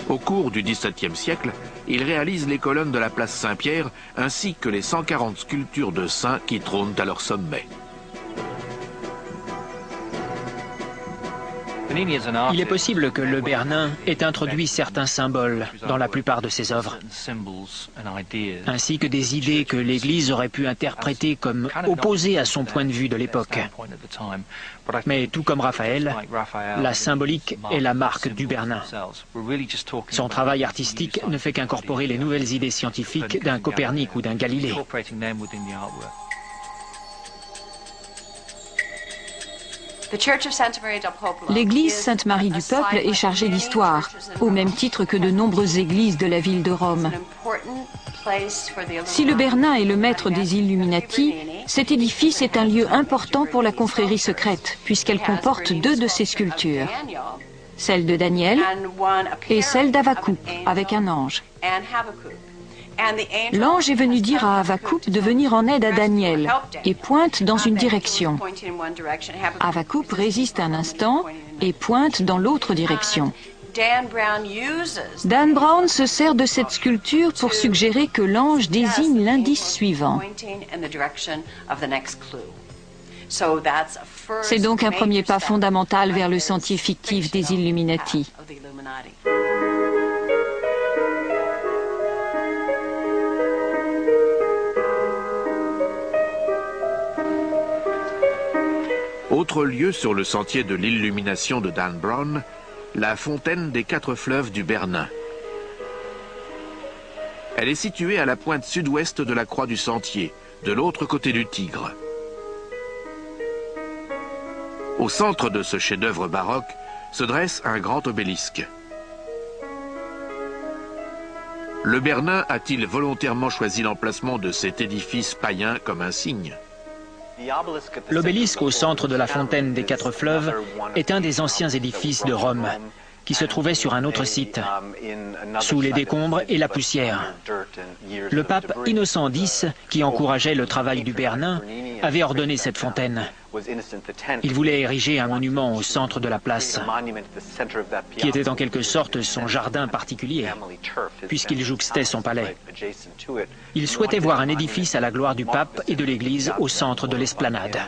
Au cours du XVIIe siècle, il réalise les colonnes de la place Saint-Pierre ainsi que les 140 sculptures de saints qui trônent à leur sommet. Il est possible que le Bernin ait introduit certains symboles dans la plupart de ses œuvres, ainsi que des idées que l'Église aurait pu interpréter comme opposées à son point de vue de l'époque. Mais tout comme Raphaël, la symbolique est la marque du Bernin. Son travail artistique ne fait qu'incorporer les nouvelles idées scientifiques d'un Copernic ou d'un Galilée. L'église Sainte-Marie du Peuple est chargée d'histoire, au même titre que de nombreuses églises de la ville de Rome. Si le Bernin est le maître des Illuminati, cet édifice est un lieu important pour la confrérie secrète, puisqu'elle comporte deux de ses sculptures, celle de Daniel et celle d'Havakuk, avec un ange. L'ange est venu dire à Havakuk de venir en aide à Daniel et pointe dans une direction. Havakuk résiste un instant et pointe dans l'autre direction. Dan Brown se sert de cette sculpture pour suggérer que l'ange désigne l'indice suivant. C'est donc un premier pas fondamental vers le sentier fictif des Illuminati. Autre lieu sur le sentier de l'illumination de Dan Brown, la fontaine des 4 fleuves du Bernin. Elle est située à la pointe sud-ouest de la croix du sentier, de l'autre côté du Tigre. Au centre de ce chef-d'œuvre baroque se dresse un grand obélisque. Le Bernin a-t-il volontairement choisi l'emplacement de cet édifice païen comme un signe ? L'obélisque au centre de la fontaine des 4 fleuves est un des anciens édifices de Rome, qui se trouvait sur un autre site, sous les décombres et la poussière. Le pape Innocent X, qui encourageait le travail du Bernin, avait ordonné cette fontaine. Il voulait ériger un monument au centre de la place, qui était en quelque sorte son jardin particulier, puisqu'il jouxtait son palais. Il souhaitait voir un édifice à la gloire du pape et de l'Église au centre de l'esplanade.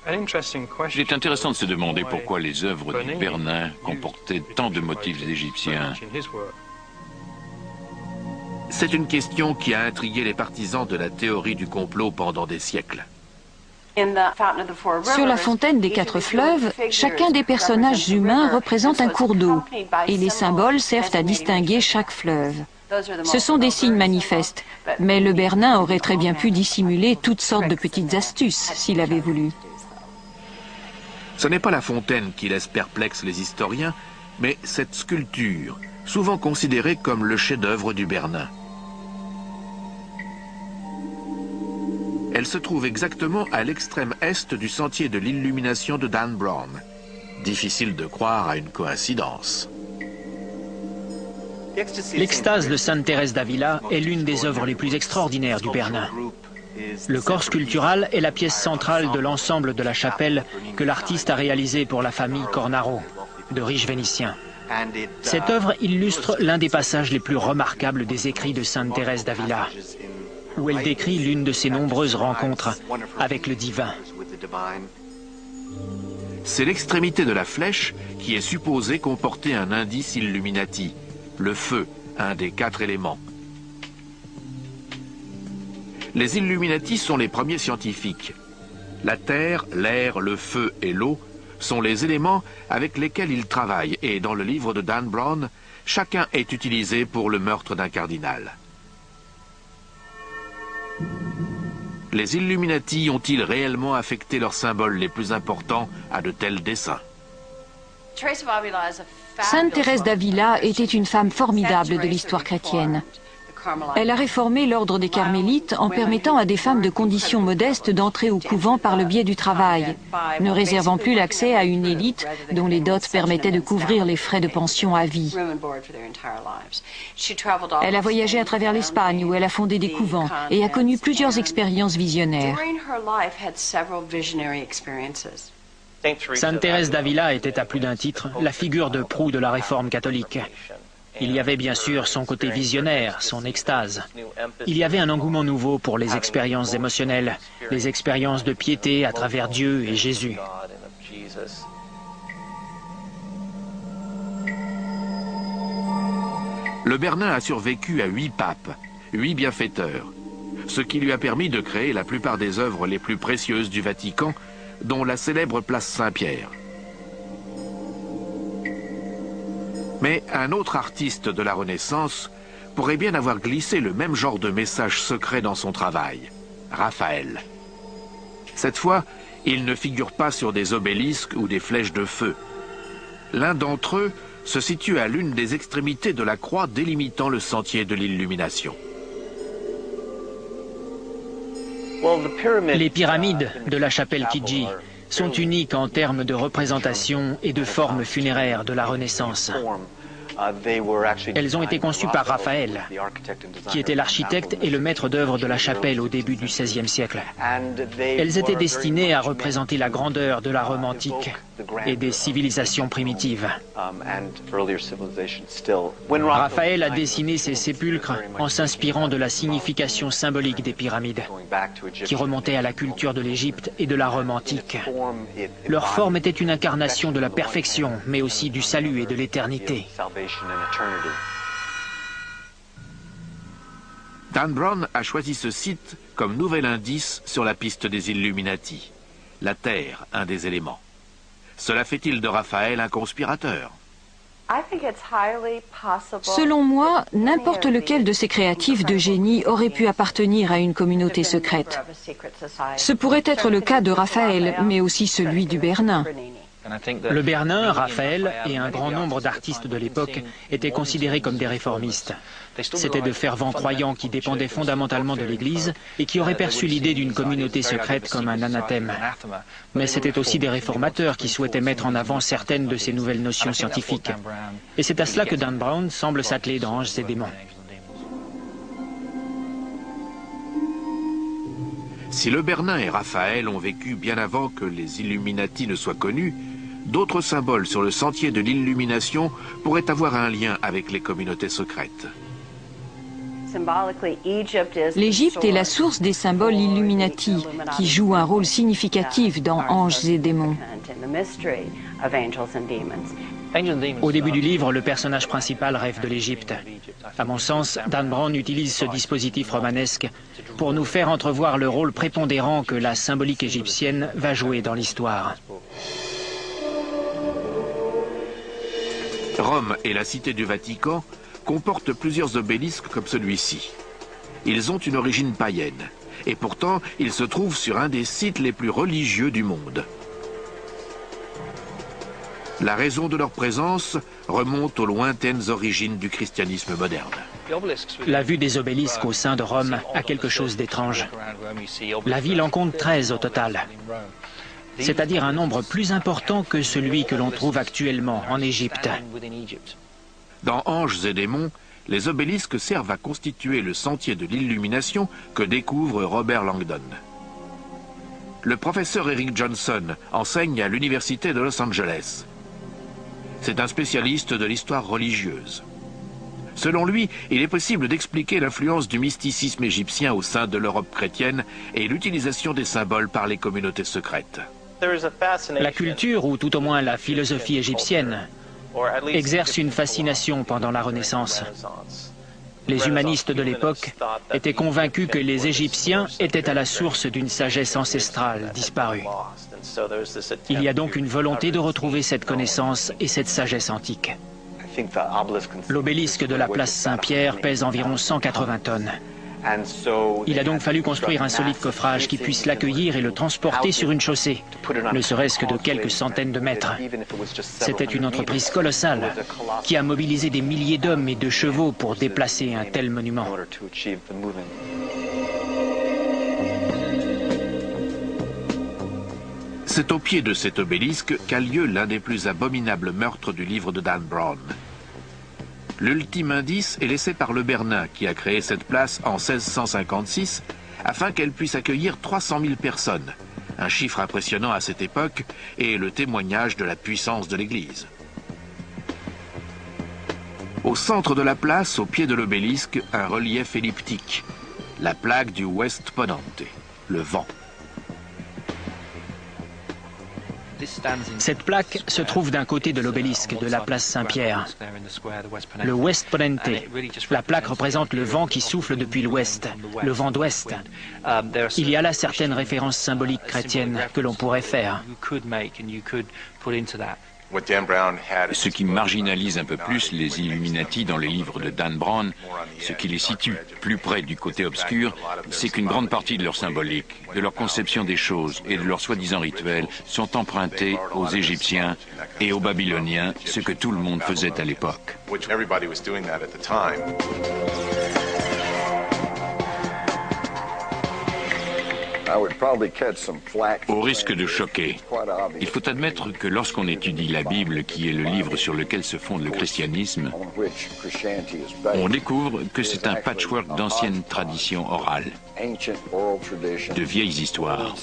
Il est intéressant de se demander pourquoi les œuvres du Bernin comportaient tant de motifs égyptiens. C'est une question qui a intrigué les partisans de la théorie du complot pendant des siècles. Sur la fontaine des 4 fleuves, chacun des personnages humains représente un cours d'eau, et les symboles servent à distinguer chaque fleuve. Ce sont des signes manifestes, mais le Bernin aurait très bien pu dissimuler toutes sortes de petites astuces s'il avait voulu. Ce n'est pas la fontaine qui laisse perplexes les historiens, mais cette sculpture, souvent considérée comme le chef-d'œuvre du Bernin. Elle se trouve exactement à l'extrême est du sentier de l'illumination de Dan Brown. Difficile de croire à une coïncidence. L'extase de Sainte Thérèse d'Avila est l'une des œuvres les plus extraordinaires du Bernin. Le corps sculptural est la pièce centrale de l'ensemble de la chapelle que l'artiste a réalisé pour la famille Cornaro, de riches Vénitiens. Cette œuvre illustre l'un des passages les plus remarquables des écrits de Sainte Thérèse d'Avila, où elle décrit l'une de ses nombreuses rencontres avec le divin. C'est l'extrémité de la flèche qui est supposée comporter un indice Illuminati, le feu, un des 4 éléments. Les Illuminati sont les premiers scientifiques. La terre, l'air, le feu et l'eau sont les éléments avec lesquels ils travaillent et dans le livre de Dan Brown, chacun est utilisé pour le meurtre d'un cardinal. Les Illuminati ont-ils réellement affecté leurs symboles les plus importants à de tels desseins? Sainte Thérèse d'Avila était une femme formidable de l'histoire chrétienne. Elle a réformé l'ordre des Carmélites en permettant à des femmes de conditions modestes d'entrer au couvent par le biais du travail, ne réservant plus l'accès à une élite dont les dots permettaient de couvrir les frais de pension à vie. Elle a voyagé à travers l'Espagne où elle a fondé des couvents et a connu plusieurs expériences visionnaires. Sainte Thérèse d'Avila était à plus d'un titre la figure de proue de la réforme catholique. Il y avait bien sûr son côté visionnaire, son extase. Il y avait un engouement nouveau pour les expériences émotionnelles, les expériences de piété à travers Dieu et Jésus. Le Bernin a survécu à 8 papes, 8 bienfaiteurs, ce qui lui a permis de créer la plupart des œuvres les plus précieuses du Vatican, dont la célèbre place Saint-Pierre. Mais un autre artiste de la Renaissance pourrait bien avoir glissé le même genre de message secret dans son travail, Raphaël. Cette fois, il ne figure pas sur des obélisques ou des flèches de feu. L'un d'entre eux se situe à l'une des extrémités de la croix délimitant le sentier de l'illumination. Les pyramides de la chapelle Chigi sont uniques en termes de représentation et de forme funéraire de la Renaissance. Elles ont été conçues par Raphaël, qui était l'architecte et le maître d'œuvre de la chapelle au début du XVIe siècle. Elles étaient destinées à représenter la grandeur de la Rome antique et des civilisations primitives. Raphaël a dessiné ces sépulcres en s'inspirant de la signification symbolique des pyramides, qui remontait à la culture de l'Égypte et de la Rome antique. Leur forme était une incarnation de la perfection, mais aussi du salut et de l'éternité. Dan Brown a choisi ce site comme nouvel indice sur la piste des Illuminati. La Terre, un des éléments. Cela fait-il de Raphaël un conspirateur? Selon moi, n'importe lequel de ces créatifs de génie aurait pu appartenir à une communauté secrète. Ce pourrait être le cas de Raphaël, mais aussi celui du Bernin. Le Bernin, Raphaël et un grand nombre d'artistes de l'époque étaient considérés comme des réformistes. C'étaient de fervents croyants qui dépendaient fondamentalement de l'Église et qui auraient perçu l'idée d'une communauté secrète comme un anathème. Mais c'étaient aussi des réformateurs qui souhaitaient mettre en avant certaines de ces nouvelles notions scientifiques. Et c'est à cela que Dan Brown semble s'atteler dans Anges et démons. Si le Bernin et Raphaël ont vécu bien avant que les Illuminati ne soient connus, d'autres symboles sur le sentier de l'illumination pourraient avoir un lien avec les communautés secrètes. L'Égypte est la source des symboles Illuminati, qui jouent un rôle significatif dans Anges et démons. Au début du livre, le personnage principal rêve de l'Égypte. À mon sens, Dan Brown utilise ce dispositif romanesque pour nous faire entrevoir le rôle prépondérant que la symbolique égyptienne va jouer dans l'histoire. Rome et la cité du Vatican comportent plusieurs obélisques comme celui-ci. Ils ont une origine païenne, et pourtant ils se trouvent sur un des sites les plus religieux du monde. La raison de leur présence remonte aux lointaines origines du christianisme moderne. La vue des obélisques au sein de Rome a quelque chose d'étrange. La ville en compte 13 au total, c'est-à-dire un nombre plus important que celui que l'on trouve actuellement en Égypte. Dans Anges et démons, les obélisques servent à constituer le sentier de l'illumination que découvre Robert Langdon. Le professeur Eric Johnson enseigne à l'Université de Los Angeles. C'est un spécialiste de l'histoire religieuse. Selon lui, il est possible d'expliquer l'influence du mysticisme égyptien au sein de l'Europe chrétienne et l'utilisation des symboles par les communautés secrètes. La culture, ou tout au moins la philosophie égyptienne, exerce une fascination pendant la Renaissance. Les humanistes de l'époque étaient convaincus que les Égyptiens étaient à la source d'une sagesse ancestrale disparue. Il y a donc une volonté de retrouver cette connaissance et cette sagesse antique. L'obélisque de la place Saint-Pierre pèse environ 180 tonnes. Il a donc fallu construire un solide coffrage qui puisse l'accueillir et le transporter sur une chaussée, ne serait-ce que de quelques centaines de mètres. C'était une entreprise colossale qui a mobilisé des milliers d'hommes et de chevaux pour déplacer un tel monument. C'est au pied de cet obélisque qu'a lieu l'un des plus abominables meurtres du livre de Dan Brown. L'ultime indice est laissé par le Bernin qui a créé cette place en 1656 afin qu'elle puisse accueillir 300 000 personnes, un chiffre impressionnant à cette époque et le témoignage de la puissance de l'Église. Au centre de la place, au pied de l'obélisque, un relief elliptique, la plaque du West Ponente, le vent. Cette plaque se trouve d'un côté de l'obélisque de la place Saint-Pierre. Le West Ponente, la plaque représente le vent qui souffle depuis l'ouest, le vent d'ouest. Il y a là certaines références symboliques chrétiennes que l'on pourrait faire. Ce qui marginalise un peu plus les Illuminati dans les livres de Dan Brown, ce qui les situe plus près du côté obscur, c'est qu'une grande partie de leur symbolique, de leur conception des choses et de leurs soi-disant rituels sont empruntés aux Égyptiens et aux Babyloniens, ce que tout le monde faisait à l'époque. Au risque de choquer, il faut admettre que lorsqu'on étudie la Bible, qui est le livre sur lequel se fonde le christianisme, on découvre que c'est un patchwork d'anciennes traditions orales, de vieilles histoires.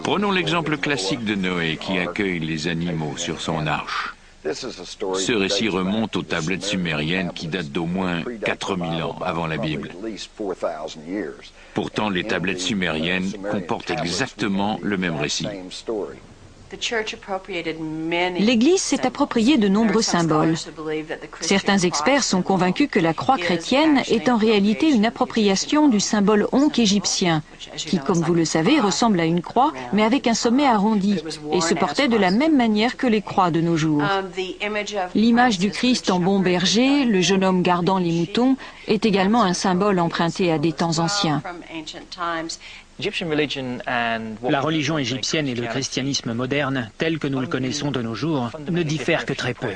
Prenons l'exemple classique de Noé qui accueille les animaux sur son arche. Ce récit remonte aux tablettes sumériennes qui datent d'au moins 4000 ans avant la Bible. Pourtant, les tablettes sumériennes comportent exactement le même récit. L'Église s'est approprié de nombreux symboles. Certains experts sont convaincus que la croix chrétienne est en réalité une appropriation du symbole Ankh égyptien, qui, comme vous le savez, ressemble à une croix, mais avec un sommet arrondi, et se portait de la même manière que les croix de nos jours. L'image du Christ en bon berger, le jeune homme gardant les moutons, est également un symbole emprunté à des temps anciens. La religion égyptienne et le christianisme moderne, tel que nous le connaissons de nos jours, ne diffèrent que très peu.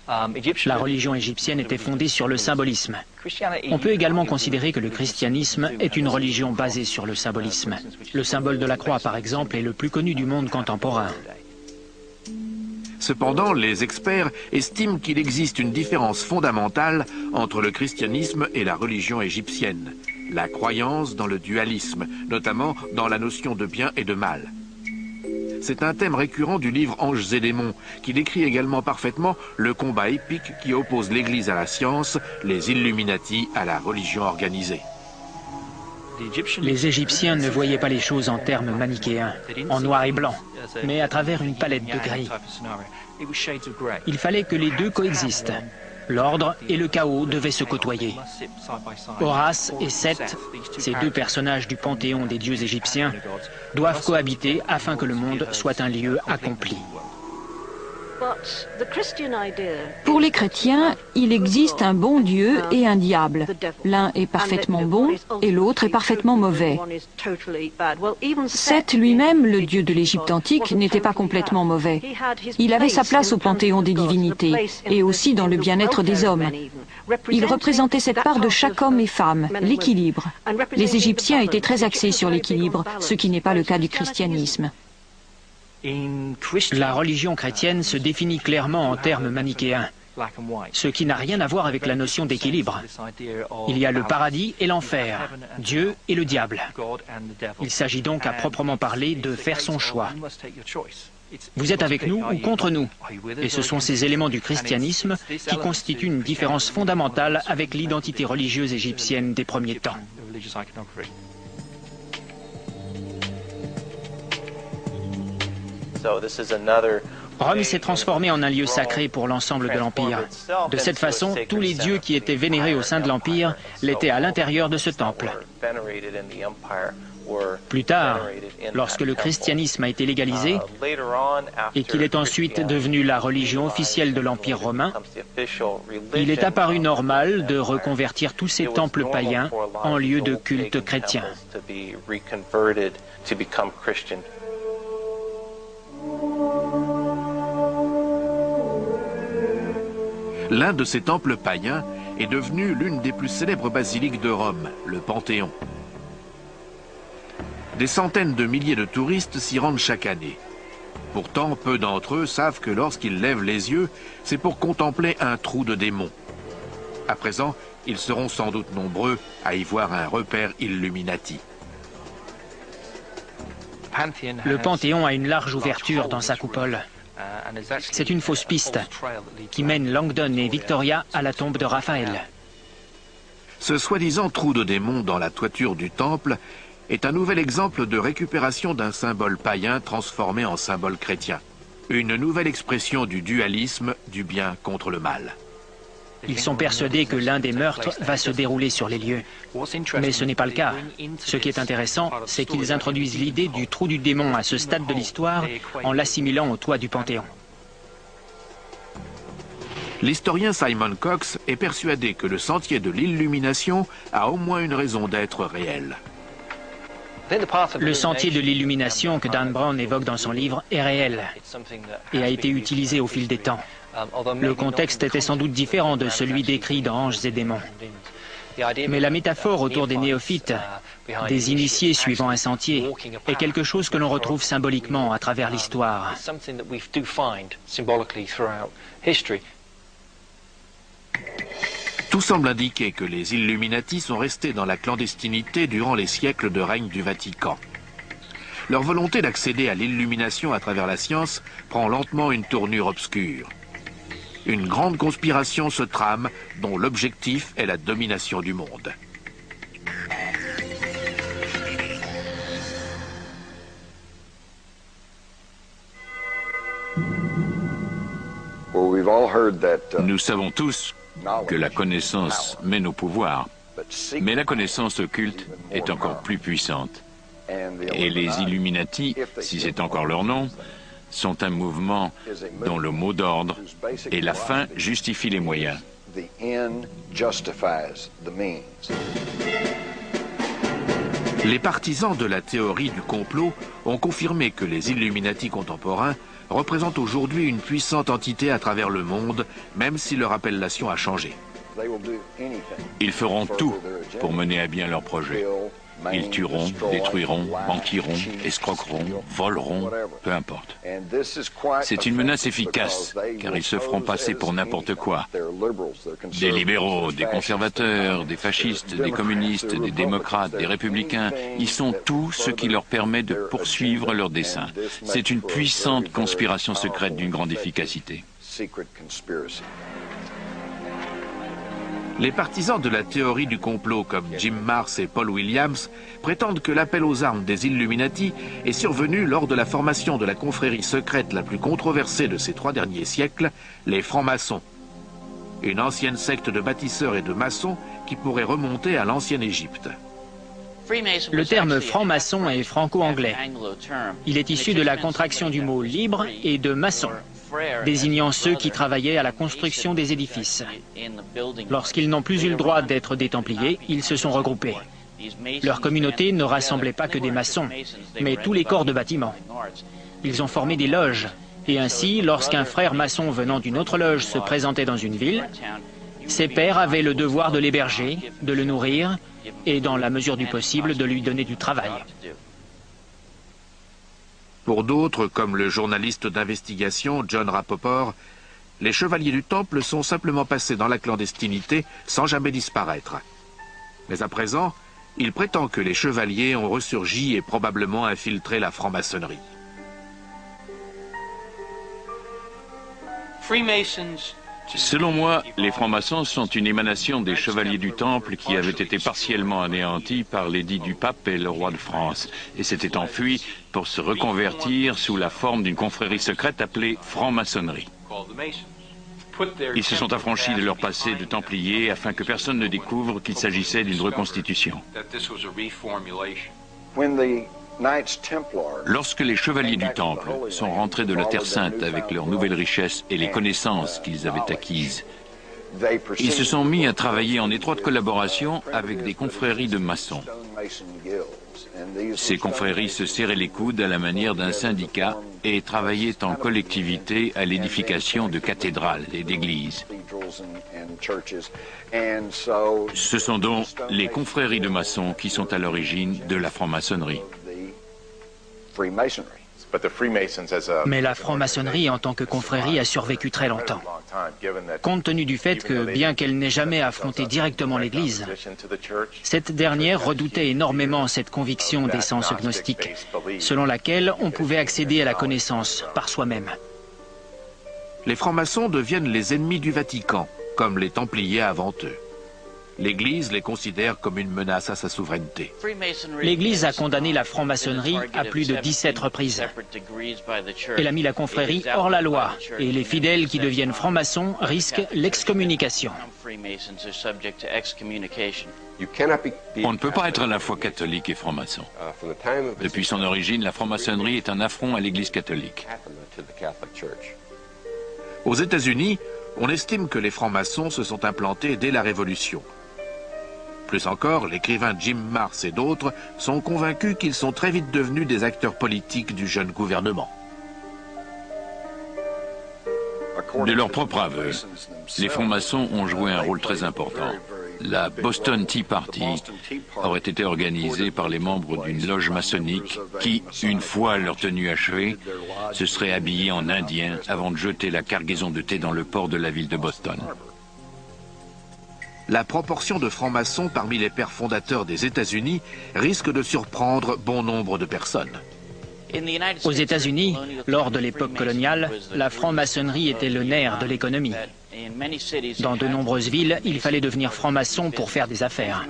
La religion égyptienne était fondée sur le symbolisme. On peut également considérer que le christianisme est une religion basée sur le symbolisme. Le symbole de la croix, par exemple, est le plus connu du monde contemporain. Cependant, les experts estiment qu'il existe une différence fondamentale entre le christianisme et la religion égyptienne. La croyance dans le dualisme, notamment dans la notion de bien et de mal. c'est un thème récurrent du livre Anges et démons, qui décrit également parfaitement le combat épique qui oppose l'Église à la science, les Illuminati à la religion organisée. Les Égyptiens ne voyaient pas les choses en termes manichéens, en noir et blanc, mais à travers une palette de gris. Il fallait que les deux coexistent. L'ordre et le chaos devaient se côtoyer. Horus et Seth, ces deux personnages du panthéon des dieux égyptiens, doivent cohabiter afin que le monde soit un lieu accompli. Pour les chrétiens, il existe un bon Dieu et un diable. L'un est parfaitement bon et l'autre est parfaitement mauvais. Seth lui-même, le dieu de l'Égypte antique, n'était pas complètement mauvais. Il avait sa place au panthéon des divinités et aussi dans le bien-être des hommes. Il représentait cette part de chaque homme et femme, l'équilibre. Les Égyptiens étaient très axés sur l'équilibre, ce qui n'est pas le cas du christianisme. La religion chrétienne se définit clairement en termes manichéens, ce qui n'a rien à voir avec la notion d'équilibre. Il y a le paradis et l'enfer, Dieu et le diable. Il s'agit donc à proprement parler de faire son choix. Vous êtes avec nous ou contre nous? Et ce sont ces éléments du christianisme qui constituent une différence fondamentale avec l'identité religieuse égyptienne des premiers temps. Rome s'est transformée en un lieu sacré pour l'ensemble de l'Empire. De cette façon, tous les dieux qui étaient vénérés au sein de l'Empire l'étaient à l'intérieur de ce temple. Plus tard, lorsque le christianisme a été légalisé et qu'il est ensuite devenu la religion officielle de l'Empire romain, il est apparu normal de reconvertir tous ces temples païens en lieux de culte chrétien. L'un de ces temples païens est devenu l'une des plus célèbres basiliques de Rome, le Panthéon. Des centaines de milliers de touristes s'y rendent chaque année. Pourtant, peu d'entre eux savent que lorsqu'ils lèvent les yeux, c'est pour contempler un trou de démons. À présent, ils seront sans doute nombreux à y voir un repère Illuminati. Le Panthéon a une large ouverture dans sa coupole. C'est une fausse piste qui mène Langdon et Victoria à la tombe de Raphaël. Ce soi-disant trou de démons dans la toiture du temple est un nouvel exemple de récupération d'un symbole païen transformé en symbole chrétien. Une nouvelle expression du dualisme du bien contre le mal. Ils sont persuadés que l'un des meurtres va se dérouler sur les lieux. Mais ce n'est pas le cas. Ce qui est intéressant, c'est qu'ils introduisent l'idée du trou du démon à ce stade de l'histoire en l'assimilant au toit du Panthéon. L'historien Simon Cox est persuadé que le sentier de l'illumination a au moins une raison d'être réel. Le sentier de l'illumination que Dan Brown évoque dans son livre est réel et a été utilisé au fil des temps. Le contexte était sans doute différent de celui décrit dans Anges et démons. Mais la métaphore autour des néophytes, des initiés suivant un sentier, est quelque chose que l'on retrouve symboliquement à travers l'histoire. Tout semble indiquer que les Illuminati sont restés dans la clandestinité durant les siècles de règne du Vatican. Leur volonté d'accéder à l'illumination à travers la science prend lentement une tournure obscure. Une grande conspiration se trame dont l'objectif est la domination du monde. Nous savons tous que la connaissance mène au pouvoir, mais la connaissance occulte est encore plus puissante. Et les Illuminati, si c'est encore leur nom, sont un mouvement dont le mot d'ordre est la fin justifie les moyens. Les partisans de la théorie du complot ont confirmé que les Illuminati contemporains représentent aujourd'hui une puissante entité à travers le monde, même si leur appellation a changé. Ils feront tout pour mener à bien leur projet. Ils tueront, détruiront, mentiront, escroqueront, voleront, peu importe. C'est une menace efficace, car ils se feront passer pour n'importe quoi. Des libéraux, des conservateurs, des fascistes, des communistes, des démocrates, des républicains, ils sont tout ce qui leur permet de poursuivre leurs desseins. C'est une puissante conspiration secrète d'une grande efficacité. Les partisans de la théorie du complot comme Jim Marrs et Paul Williams prétendent que l'appel aux armes des Illuminati est survenu lors de la formation de la confrérie secrète la plus controversée de ces 3 derniers siècles, les francs-maçons. Une ancienne secte de bâtisseurs et de maçons qui pourrait remonter à l'ancienne Égypte. Le terme franc-maçon est franco-anglais. Il est issu de la contraction du mot libre et de maçon, désignant ceux qui travaillaient à la construction des édifices. Lorsqu'ils n'ont plus eu le droit d'être des Templiers, ils se sont regroupés. Leur communauté ne rassemblait pas que des maçons, mais tous les corps de bâtiment. Ils ont formé des loges, et ainsi, lorsqu'un frère maçon venant d'une autre loge se présentait dans une ville, ses pairs avaient le devoir de l'héberger, de le nourrir, et dans la mesure du possible, de lui donner du travail. Pour d'autres, comme le journaliste d'investigation John Rappaport, les chevaliers du Temple sont simplement passés dans la clandestinité sans jamais disparaître. Mais à présent, il prétend que les chevaliers ont ressurgi et probablement infiltré la franc-maçonnerie. Selon moi, les francs-maçons sont une émanation des chevaliers du Temple qui avaient été partiellement anéantis par l'édit du pape et le roi de France et s'étaient enfuis pour se reconvertir sous la forme d'une confrérie secrète appelée franc-maçonnerie. Ils se sont affranchis de leur passé de Templiers afin que personne ne découvre qu'il s'agissait d'une reconstitution. Lorsque les chevaliers du Temple sont rentrés de la Terre Sainte avec leurs nouvelles richesses et les connaissances qu'ils avaient acquises, ils se sont mis à travailler en étroite collaboration avec des confréries de maçons. Ces confréries se serraient les coudes à la manière d'un syndicat et travaillaient en collectivité à l'édification de cathédrales et d'églises. Ce sont donc les confréries de maçons qui sont à l'origine de la franc-maçonnerie. Mais la franc-maçonnerie en tant que confrérie a survécu très longtemps. Compte tenu du fait que, bien qu'elle n'ait jamais affronté directement l'Église, cette dernière redoutait énormément cette conviction d'essence gnostique, selon laquelle on pouvait accéder à la connaissance par soi-même. Les francs-maçons deviennent les ennemis du Vatican, comme les Templiers avant eux. L'Église les considère comme une menace à sa souveraineté. L'Église a condamné la franc-maçonnerie à plus de 17 reprises. Elle a mis la confrérie hors la loi, et les fidèles qui deviennent francs-maçons risquent l'excommunication. On ne peut pas être à la fois catholique et franc-maçon. Depuis son origine, la franc-maçonnerie est un affront à l'Église catholique. Aux États-Unis, on estime que les francs-maçons se sont implantés dès la Révolution. Plus encore, l'écrivain Jim Marrs et d'autres sont convaincus qu'ils sont très vite devenus des acteurs politiques du jeune gouvernement. De leur propre aveu, les francs-maçons ont joué un rôle très important. La Boston Tea Party aurait été organisée par les membres d'une loge maçonnique qui, une fois leur tenue achevée, se seraient habillés en indiens avant de jeter la cargaison de thé dans le port de la ville de Boston. La proportion de francs-maçons parmi les pères fondateurs des États-Unis risque de surprendre bon nombre de personnes. Aux États-Unis, lors de l'époque coloniale, la franc-maçonnerie était le nerf de l'économie. Dans de nombreuses villes, il fallait devenir franc-maçon pour faire des affaires.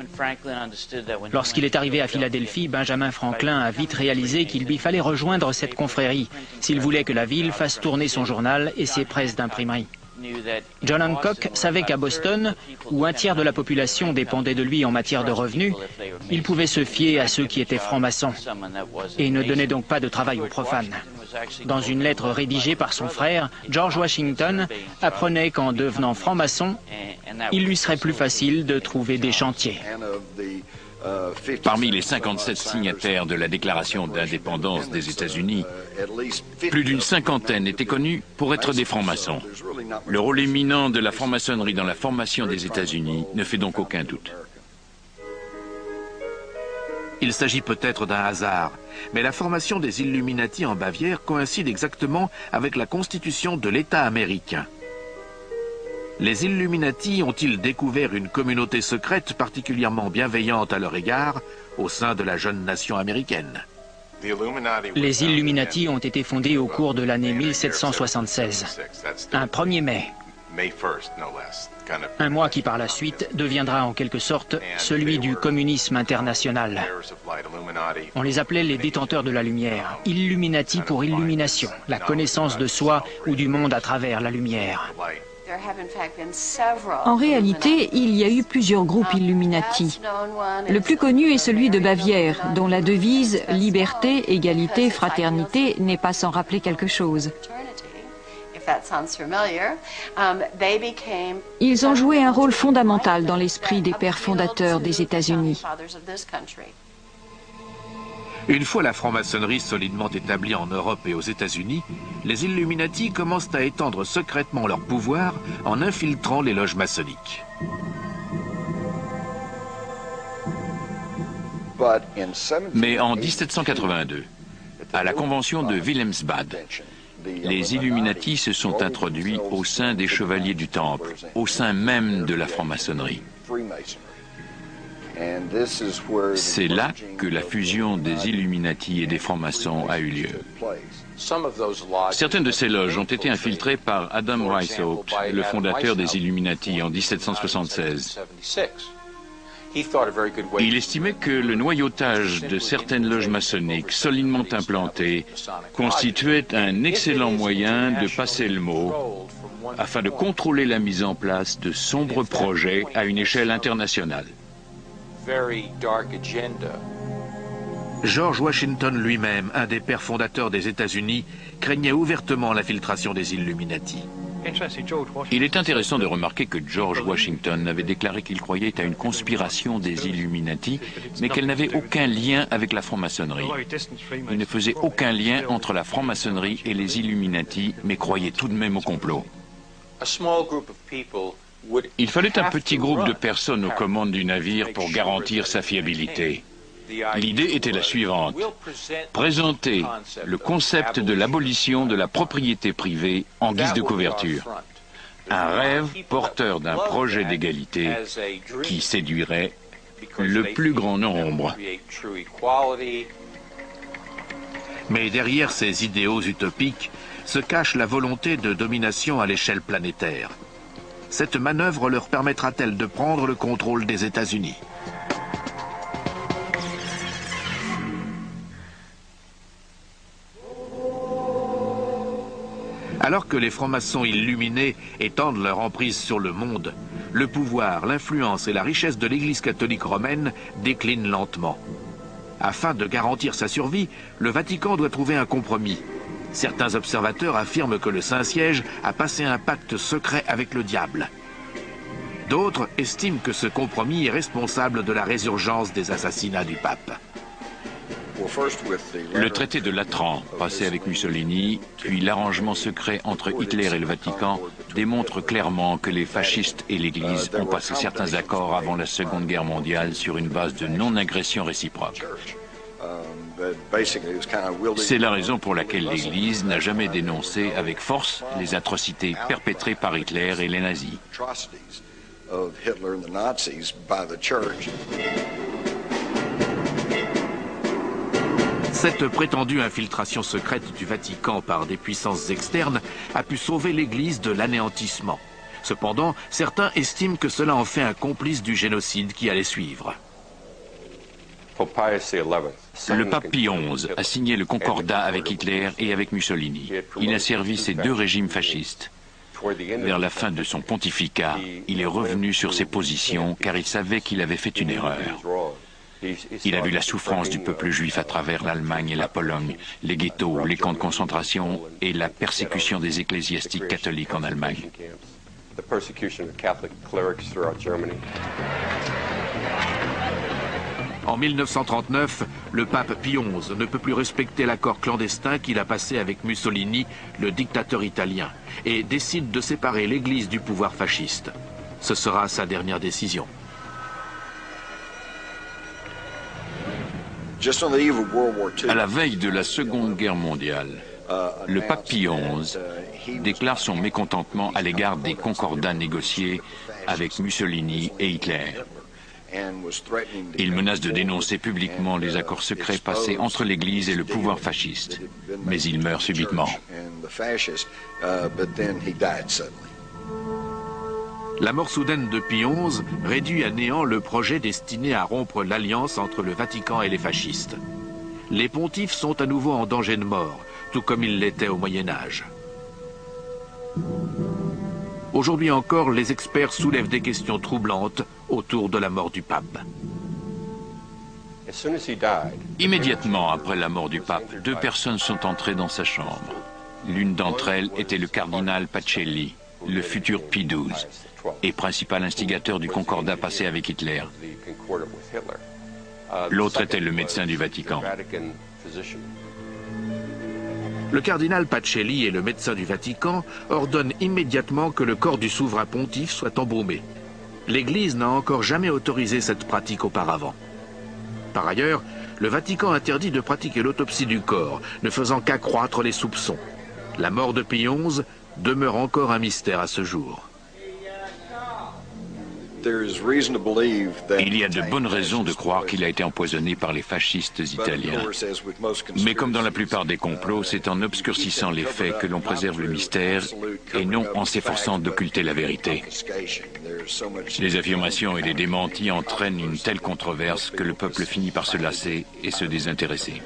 Lorsqu'il est arrivé à Philadelphie, Benjamin Franklin a vite réalisé qu'il lui fallait rejoindre cette confrérie s'il voulait que la ville fasse tourner son journal et ses presses d'imprimerie. John Hancock savait qu'à Boston, où un tiers de la population dépendait de lui en matière de revenus, il pouvait se fier à ceux qui étaient francs-maçons et ne donnait donc pas de travail aux profanes. Dans une lettre rédigée par son frère, George Washington apprenait qu'en devenant franc-maçon, il lui serait plus facile de trouver des chantiers. Parmi les 57 signataires de la Déclaration d'indépendance des États-Unis, plus d'une cinquantaine étaient connus pour être des francs-maçons. Le rôle éminent de la franc-maçonnerie dans la formation des États-Unis ne fait donc aucun doute. Il s'agit peut-être d'un hasard, mais la formation des Illuminati en Bavière coïncide exactement avec la constitution de l'État américain. Les Illuminati ont-ils découvert une communauté secrète particulièrement bienveillante à leur égard au sein de la jeune nation américaine? Les Illuminati ont été fondés au cours de l'année 1776, un 1er mai. Un mois qui par la suite deviendra en quelque sorte celui du communisme international. On les appelait les détenteurs de la lumière, Illuminati pour illumination, la connaissance de soi ou du monde à travers la lumière. En réalité, il y a eu plusieurs groupes Illuminati. Le plus connu est celui de Bavière, dont la devise « Liberté, égalité, fraternité » n'est pas sans rappeler quelque chose. Ils ont joué un rôle fondamental dans l'esprit des pères fondateurs des États-Unis. Une fois la franc-maçonnerie solidement établie en Europe et aux États-Unis, les Illuminati commencent à étendre secrètement leur pouvoir en infiltrant les loges maçonniques. Mais en 1782, à la convention de Wilhelmsbad, les Illuminati se sont introduits au sein des Chevaliers du Temple, au sein même de la franc-maçonnerie. C'est là que la fusion des Illuminati et des francs-maçons a eu lieu. Certaines de ces loges ont été infiltrées par Adam Weishaupt, le fondateur des Illuminati, en 1776. Il estimait que le noyautage de certaines loges maçonniques solidement implantées constituait un excellent moyen de passer le mot afin de contrôler la mise en place de sombres projets à une échelle internationale. George Washington lui-même, un des pères fondateurs des États-Unis, craignait ouvertement l'infiltration des Illuminati. Il est intéressant de remarquer que George Washington avait déclaré qu'il croyait à une conspiration des Illuminati, mais qu'elle n'avait aucun lien avec la franc-maçonnerie. Il ne faisait aucun lien entre la franc-maçonnerie et les Illuminati, mais croyait tout de même au complot. Il fallait un petit groupe de personnes aux commandes du navire pour garantir sa fiabilité. L'idée était la suivante: présenter le concept de l'abolition de la propriété privée en guise de couverture. Un rêve porteur d'un projet d'égalité qui séduirait le plus grand nombre. Mais derrière ces idéaux utopiques se cache la volonté de domination à l'échelle planétaire. Cette manœuvre leur permettra-t-elle de prendre le contrôle des États-Unis? Alors que les francs-maçons illuminés étendent leur emprise sur le monde, le pouvoir, l'influence et la richesse de l'Église catholique romaine déclinent lentement. Afin de garantir sa survie, le Vatican doit trouver un compromis. Certains observateurs affirment que le Saint-Siège a passé un pacte secret avec le diable. D'autres estiment que ce compromis est responsable de la résurgence des assassinats du pape. Le traité de Latran, passé avec Mussolini, puis l'arrangement secret entre Hitler et le Vatican, démontrent clairement que les fascistes et l'Église ont passé certains accords avant la Seconde Guerre mondiale sur une base de non-agression réciproque. C'est la raison pour laquelle l'Église n'a jamais dénoncé avec force les atrocités perpétrées par Hitler et les nazis. Cette prétendue infiltration secrète du Vatican par des puissances externes a pu sauver l'Église de l'anéantissement. Cependant, certains estiment que cela en fait un complice du génocide qui allait suivre. Le pape Pie XI a signé le concordat avec Hitler et avec Mussolini. Il a servi ces deux régimes fascistes. Vers la fin de son pontificat, il est revenu sur ses positions car il savait qu'il avait fait une erreur. Il a vu la souffrance du peuple juif à travers l'Allemagne et la Pologne, les ghettos, les camps de concentration et la persécution des ecclésiastiques catholiques en Allemagne. En 1939, le pape Pie XI ne peut plus respecter l'accord clandestin qu'il a passé avec Mussolini, le dictateur italien, et décide de séparer l'Église du pouvoir fasciste. Ce sera sa dernière décision. À la veille de la Seconde Guerre mondiale, le pape Pie XI déclare son mécontentement à l'égard des concordats négociés avec Mussolini et Hitler. Il menace de dénoncer publiquement les accords secrets passés entre l'Église et le pouvoir fasciste, mais il meurt subitement. La mort soudaine de Pie XI réduit à néant le projet destiné à rompre l'alliance entre le Vatican et les fascistes. Les pontifes sont à nouveau en danger de mort, tout comme ils l'étaient au Moyen-Âge. Aujourd'hui encore, les experts soulèvent des questions troublantes autour de la mort du pape. Immédiatement après la mort du pape, 2 personnes sont entrées dans sa chambre. L'une d'entre elles était le cardinal Pacelli, le futur Pie XII, et principal instigateur du concordat passé avec Hitler. L'autre était le médecin du Vatican. Le cardinal Pacelli et le médecin du Vatican ordonnent immédiatement que le corps du souverain pontife soit embaumé. L'Église n'a encore jamais autorisé cette pratique auparavant. Par ailleurs, le Vatican interdit de pratiquer l'autopsie du corps, ne faisant qu'accroître les soupçons. La mort de Pie XI demeure encore un mystère à ce jour. Il y a de bonnes raisons de croire qu'il a été empoisonné par les fascistes italiens. Mais comme dans la plupart des complots, c'est en obscurcissant les faits que l'on préserve le mystère et non en s'efforçant d'occulter la vérité. Les affirmations et les démentis entraînent une telle controverse que le peuple finit par se lasser et se désintéresser.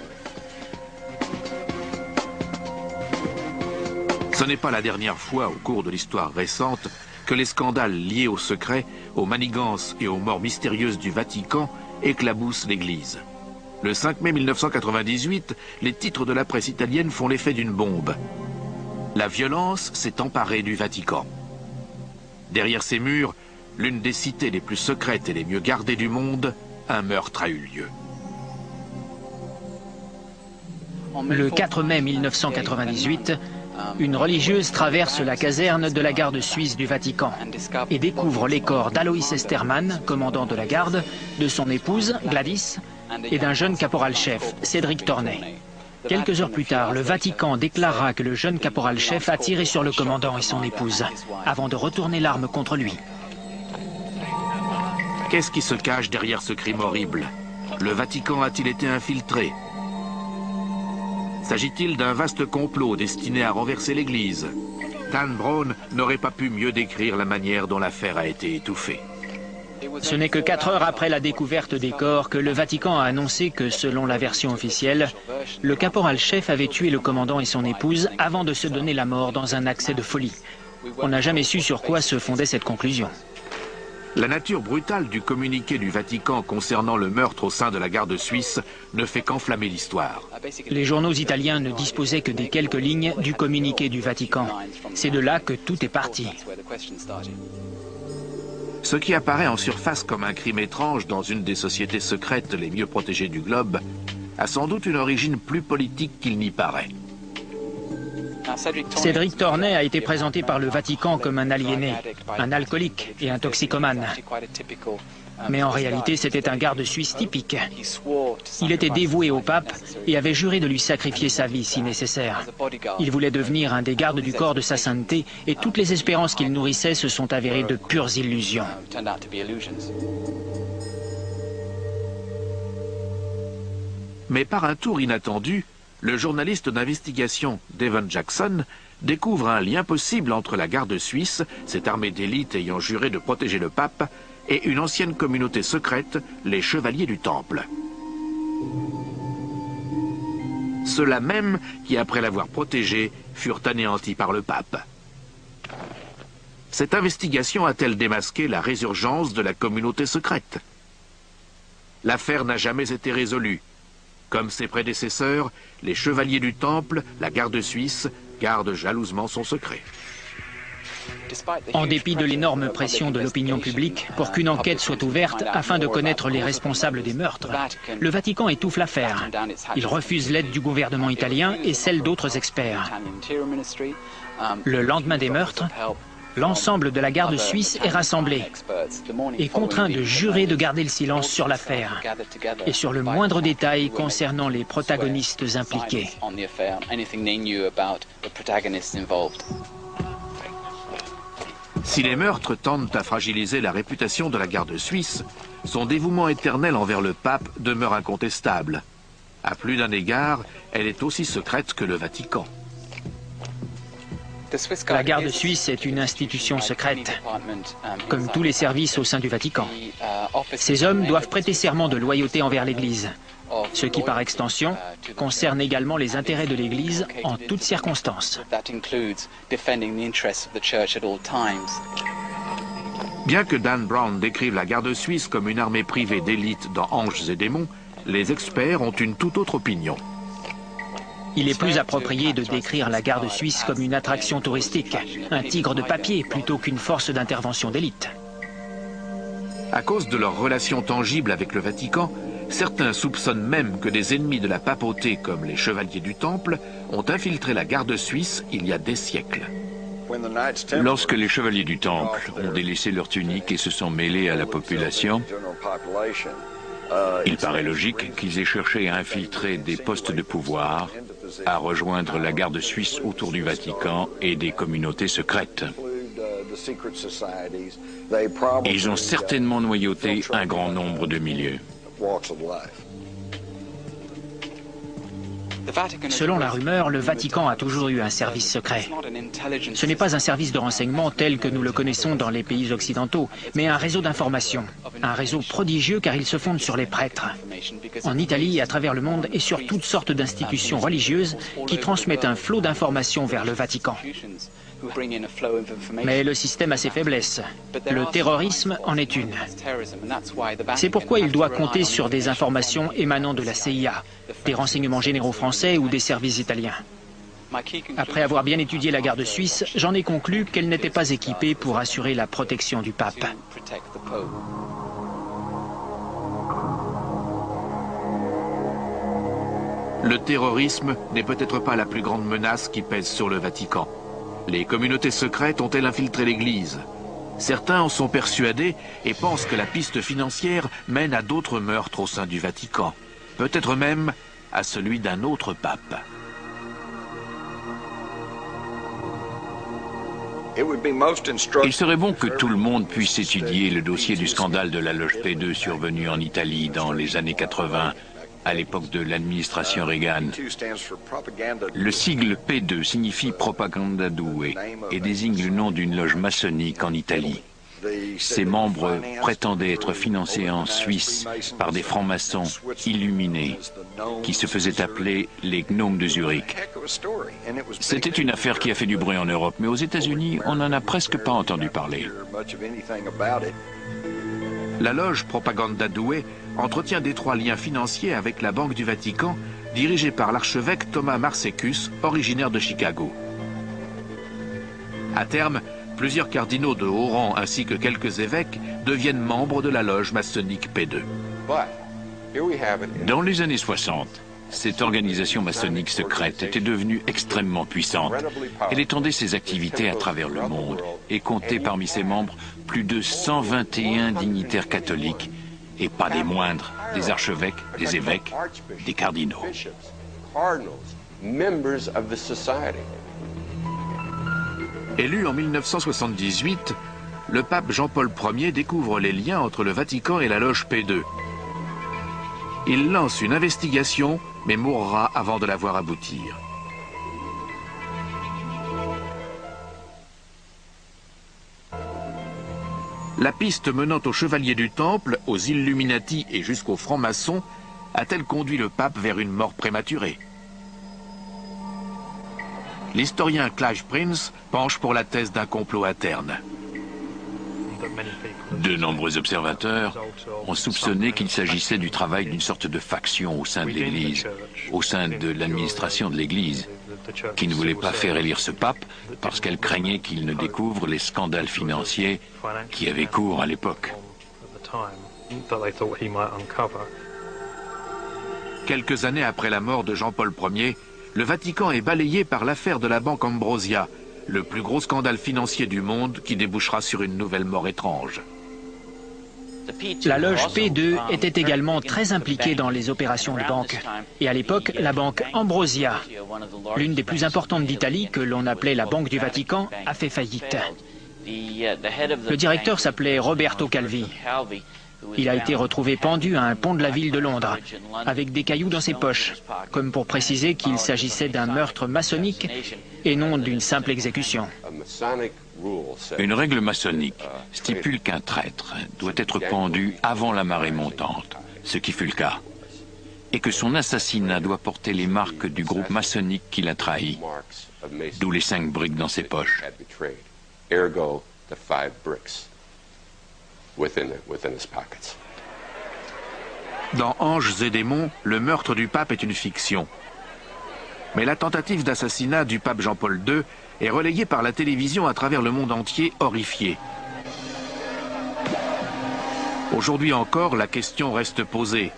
Ce n'est pas la dernière fois au cours de l'histoire récente que les scandales liés au secret, aux manigances et aux morts mystérieuses du Vatican éclaboussent l'Église. Le 5 mai 1998, les titres de la presse italienne font l'effet d'une bombe. La violence s'est emparée du Vatican. Derrière ces murs, l'une des cités les plus secrètes et les mieux gardées du monde, un meurtre a eu lieu. Le 4 mai 1998, une religieuse traverse la caserne de la garde suisse du Vatican et découvre les corps d'Alois Estermann, commandant de la garde, de son épouse, Gladys, et d'un jeune caporal-chef, Cédric Tornet. Quelques heures plus tard, le Vatican déclarera que le jeune caporal-chef a tiré sur le commandant et son épouse, avant de retourner l'arme contre lui. Qu'est-ce qui se cache derrière ce crime horrible? Le Vatican a-t-il été infiltré? S'agit-il d'un vaste complot destiné à renverser l'Église? Dan Brown n'aurait pas pu mieux décrire la manière dont l'affaire a été étouffée. Ce n'est que 4 heures après la découverte des corps que le Vatican a annoncé que, selon la version officielle, le caporal-chef avait tué le commandant et son épouse avant de se donner la mort dans un accès de folie. On n'a jamais su sur quoi se fondait cette conclusion. La nature brutale du communiqué du Vatican concernant le meurtre au sein de la garde suisse ne fait qu'enflammer l'histoire. Les journaux italiens ne disposaient que des quelques lignes du communiqué du Vatican. C'est de là que tout est parti. Ce qui apparaît en surface comme un crime étrange dans une des sociétés secrètes les mieux protégées du globe a sans doute une origine plus politique qu'il n'y paraît. Cédric Tornet a été présenté par le Vatican comme un aliéné, un alcoolique et un toxicomane. Mais en réalité, c'était un garde suisse typique. Il était dévoué au pape et avait juré de lui sacrifier sa vie si nécessaire. Il voulait devenir un des gardes du corps de sa sainteté et toutes les espérances qu'il nourrissait se sont avérées de pures illusions. Mais par un tour inattendu, le journaliste d'investigation Devon Jackson découvre un lien possible entre la garde suisse, cette armée d'élite ayant juré de protéger le pape, et une ancienne communauté secrète, les Chevaliers du Temple. Ceux-là même qui, après l'avoir protégé, furent anéantis par le pape. Cette investigation a-t-elle démasqué la résurgence de la communauté secrète? L'affaire n'a jamais été résolue. Comme ses prédécesseurs, les Chevaliers du Temple, la garde suisse, gardent jalousement son secret. En dépit de l'énorme pression de l'opinion publique pour qu'une enquête soit ouverte afin de connaître les responsables des meurtres, le Vatican étouffe l'affaire. Il refuse l'aide du gouvernement italien et celle d'autres experts. Le lendemain des meurtres, L'ensemble de la garde suisse est rassemblé et contraint de jurer de garder le silence sur l'affaire et sur le moindre détail concernant les protagonistes impliqués. Si les meurtres tendent à fragiliser la réputation de la garde suisse, son dévouement éternel envers le pape demeure incontestable. À plus d'un égard, elle est aussi secrète que le Vatican. La garde suisse est une institution secrète, comme tous les services au sein du Vatican. Ces hommes doivent prêter serment de loyauté envers l'Église, ce qui, par extension, concerne également les intérêts de l'Église en toutes circonstances. Bien que Dan Brown décrive la garde suisse comme une armée privée d'élite dans Anges et démons, les experts ont une toute autre opinion. Il est plus approprié de décrire la garde suisse comme une attraction touristique, un tigre de papier plutôt qu'une force d'intervention d'élite. À cause de leurs relations tangibles avec le Vatican, certains soupçonnent même que des ennemis de la papauté comme les chevaliers du Temple ont infiltré la garde suisse il y a des siècles. Lorsque les chevaliers du Temple ont délaissé leur tunique et se sont mêlés à la population, il paraît logique qu'ils aient cherché à infiltrer des postes de pouvoir, à rejoindre la garde suisse autour du Vatican et des communautés secrètes. Ils ont certainement noyauté un grand nombre de milieux. Selon la rumeur, le Vatican a toujours eu un service secret. Ce n'est pas un service de renseignement tel que nous le connaissons dans les pays occidentaux, mais un réseau d'information. Un réseau prodigieux car il se fonde sur les prêtres. En Italie et à travers le monde et sur toutes sortes d'institutions religieuses qui transmettent un flot d'informations vers le Vatican. Mais le système a ses faiblesses. Le terrorisme en est une. C'est pourquoi il doit compter sur des informations émanant de la CIA, des renseignements généraux français ou des services italiens. Après avoir bien étudié la garde suisse, j'en ai conclu qu'elle n'était pas équipée pour assurer la protection du pape. Le terrorisme n'est peut-être pas la plus grande menace qui pèse sur le Vatican. Les communautés secrètes ont-elles infiltré l'Église? Certains en sont persuadés et pensent que la piste financière mène à d'autres meurtres au sein du Vatican. Peut-être même à celui d'un autre pape. Il serait bon que tout le monde puisse étudier le dossier du scandale de la loge P2 survenu en Italie dans les années 80, à l'époque de l'administration Reagan. Le sigle P2 signifie Propaganda Due et désigne le nom d'une loge maçonnique en Italie. Ses membres prétendaient être financés en Suisse par des francs-maçons illuminés qui se faisaient appeler les gnomes de Zurich. C'était une affaire qui a fait du bruit en Europe, mais aux États-Unis, on n'en a presque pas entendu parler. La loge Propaganda Due entretient d'étroits liens financiers avec la Banque du Vatican, dirigée par l'archevêque Thomas Marsecus, originaire de Chicago. À terme, plusieurs cardinaux de haut rang ainsi que quelques évêques deviennent membres de la loge maçonnique P2. Dans les années 60, cette organisation maçonnique secrète était devenue extrêmement puissante. Elle étendait ses activités à travers le monde et comptait parmi ses membres plus de 121 dignitaires catholiques, et pas des moindres, des archevêques, des évêques, des cardinaux. Élu en 1978, le pape Jean-Paul Ier découvre les liens entre le Vatican et la loge P2. Il lance une investigation, mais mourra avant de la voir aboutir. La piste menant aux Chevaliers du Temple, aux Illuminati et jusqu'aux francs-maçons a-t-elle conduit le pape vers une mort prématurée? L'historien Clive Prince penche pour la thèse d'un complot interne. De nombreux observateurs ont soupçonné qu'il s'agissait du travail d'une sorte de faction au sein de l'Église, au sein de l'administration de l'Église, qui ne voulait pas faire élire ce pape parce qu'elle craignait qu'il ne découvre les scandales financiers qui avaient cours à l'époque. Quelques années après la mort de Jean-Paul Ier, le Vatican est balayé par l'affaire de la banque Ambrosia, le plus gros scandale financier du monde qui débouchera sur une nouvelle mort étrange. La loge P2 était également très impliquée dans les opérations de banque. Et à l'époque, la banque Ambrosia, l'une des plus importantes d'Italie, que l'on appelait la Banque du Vatican, a fait faillite. Le directeur s'appelait Roberto Calvi. Il a été retrouvé pendu à un pont de la ville de Londres, avec des cailloux dans ses poches, comme pour préciser qu'il s'agissait d'un meurtre maçonnique et non d'une simple exécution. Une règle maçonnique stipule qu'un traître doit être pendu avant la marée montante, ce qui fut le cas, et que son assassinat doit porter les marques du groupe maçonnique qui l'a trahi, d'où les 5 briques dans ses poches. Dans Anges et démons, le meurtre du pape est une fiction. Mais la tentative d'assassinat du pape Jean-Paul II est relayée par la télévision à travers le monde entier, horrifié. Aujourd'hui encore, la question reste posée.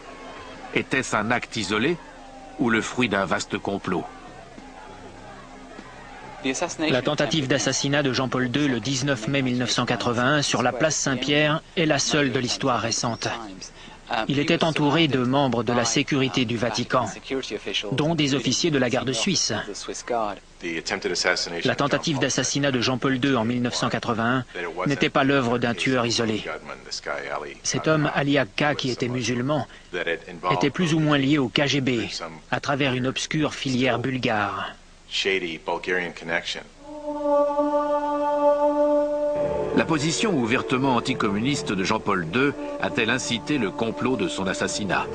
Était-ce un acte isolé ou le fruit d'un vaste complot? La tentative d'assassinat de Jean-Paul II le 19 mai 1981 sur la place Saint-Pierre est la seule de l'histoire récente. Il était entouré de membres de la sécurité du Vatican, dont des officiers de la garde suisse. La tentative d'assassinat de Jean-Paul II en 1981 n'était pas l'œuvre d'un tueur isolé. Cet homme, Ali Agca, qui était musulman, était plus ou moins lié au KGB, à travers une obscure filière bulgare. La position ouvertement anticommuniste de Jean-Paul II a-t-elle incité le complot de son assassinat?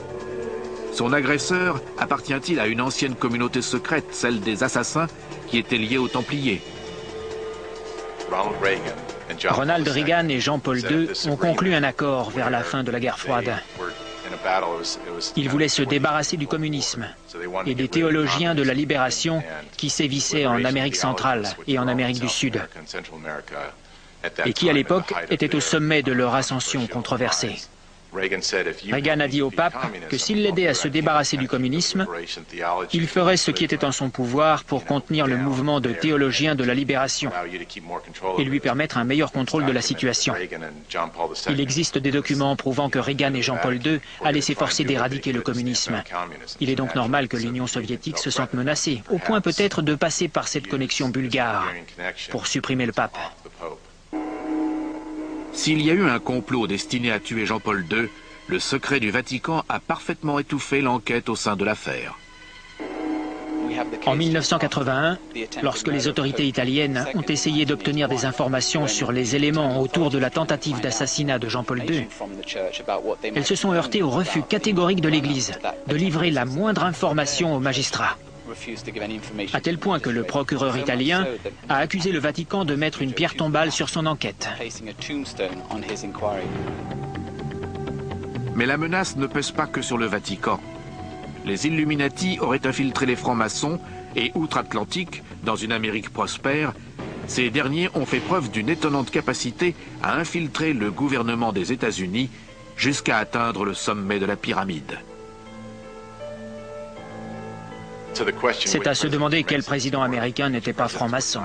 Son agresseur appartient-il à une ancienne communauté secrète, celle des assassins, qui était liée aux Templiers? Ronald Reagan et Jean-Paul II ont conclu un accord vers la fin de la guerre froide. Ils voulaient se débarrasser du communisme et des théologiens de la libération qui sévissaient en Amérique centrale et en Amérique du Sud, et qui à l'époque étaient au sommet de leur ascension controversée. Reagan a dit au pape que s'il l'aidait à se débarrasser du communisme, il ferait ce qui était en son pouvoir pour contenir le mouvement de théologiens de la libération et lui permettre un meilleur contrôle de la situation. Il existe des documents prouvant que Reagan et Jean-Paul II allaient s'efforcer d'éradiquer le communisme. Il est donc normal que l'Union soviétique se sente menacée, au point peut-être de passer par cette connexion bulgare pour supprimer le pape. S'il y a eu un complot destiné à tuer Jean-Paul II, le secret du Vatican a parfaitement étouffé l'enquête au sein de l'affaire. En 1981, lorsque les autorités italiennes ont essayé d'obtenir des informations sur les éléments autour de la tentative d'assassinat de Jean-Paul II, elles se sont heurtées au refus catégorique de l'Église de livrer la moindre information aux magistrats. À tel point que le procureur italien a accusé le Vatican de mettre une pierre tombale sur son enquête. Mais la menace ne pèse pas que sur le Vatican. Les Illuminati auraient infiltré les francs-maçons et, outre-Atlantique, dans une Amérique prospère, ces derniers ont fait preuve d'une étonnante capacité à infiltrer le gouvernement des États-Unis jusqu'à atteindre le sommet de la pyramide. C'est à se demander quel président américain n'était pas franc-maçon.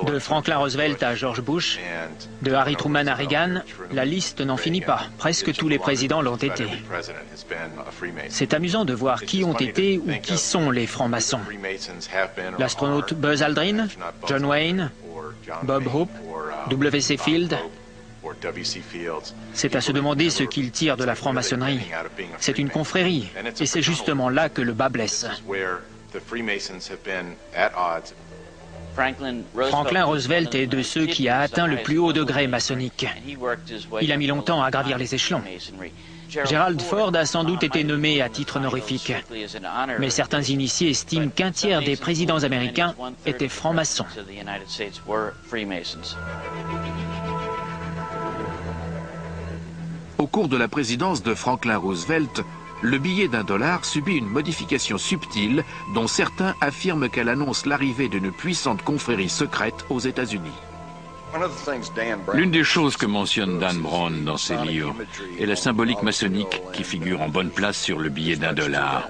De Franklin Roosevelt à George Bush, de Harry Truman à Reagan, la liste n'en finit pas. Presque tous les présidents l'ont été. C'est amusant de voir qui ont été ou qui sont les francs-maçons. L'astronaute Buzz Aldrin, John Wayne, Bob Hope, W.C. Field. C'est à se demander ce qu'ils tirent de la franc-maçonnerie. C'est une confrérie, et c'est justement là que le bas blesse. Franklin Roosevelt est de ceux qui a atteint le plus haut degré maçonnique. Il a mis longtemps à gravir les échelons. Gerald Ford a sans doute été nommé à titre honorifique, mais certains initiés estiment qu'un tiers des présidents américains étaient francs-maçons. Au cours de la présidence de Franklin Roosevelt, le billet d'$1 subit une modification subtile dont certains affirment qu'elle annonce l'arrivée d'une puissante confrérie secrète aux États-Unis. L'une des choses que mentionne Dan Brown dans ses livres est la symbolique maçonnique qui figure en bonne place sur le billet d'$1.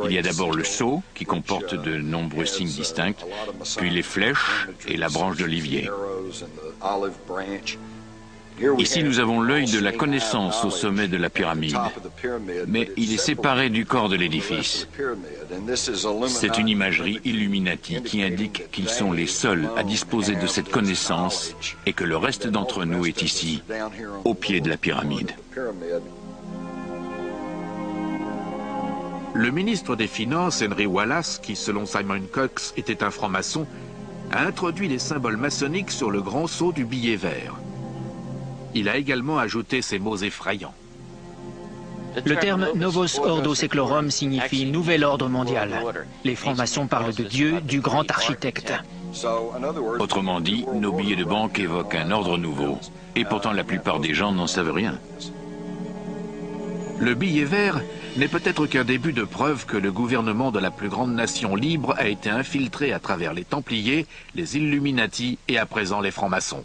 Il y a d'abord le sceau, qui comporte de nombreux signes distincts, puis les flèches et la branche d'olivier. Ici, nous avons l'œil de la connaissance au sommet de la pyramide, mais il est séparé du corps de l'édifice. C'est une imagerie Illuminati qui indique qu'ils sont les seuls à disposer de cette connaissance et que le reste d'entre nous est ici, au pied de la pyramide. Le ministre des Finances, Henry Wallace, qui selon Simon Cox était un franc-maçon, a introduit les symboles maçonniques sur le grand sceau du billet vert. Il a également ajouté ces mots effrayants. Le terme Novus Ordo Seclorum signifie Nouvel Ordre Mondial. Les francs-maçons parlent de Dieu, du grand architecte. Autrement dit, nos billets de banque évoquent un ordre nouveau, et pourtant la plupart des gens n'en savent rien. Le billet vert n'est peut-être qu'un début de preuve que le gouvernement de la plus grande nation libre a été infiltré à travers les Templiers, les Illuminati et à présent les francs-maçons.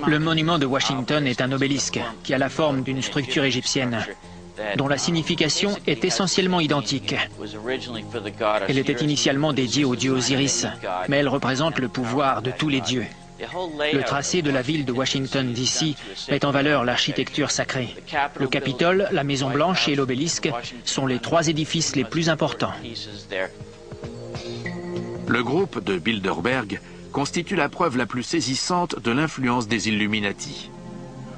Le monument de Washington est un obélisque qui a la forme d'une structure égyptienne, dont la signification est essentiellement identique. Elle était initialement dédiée au dieu Osiris, mais elle représente le pouvoir de tous les dieux. Le tracé de la ville de Washington, D.C. met en valeur l'architecture sacrée. Le Capitole, la Maison Blanche et l'obélisque sont les trois édifices les plus importants. Le groupe de Bilderberg constitue la preuve la plus saisissante de l'influence des Illuminati.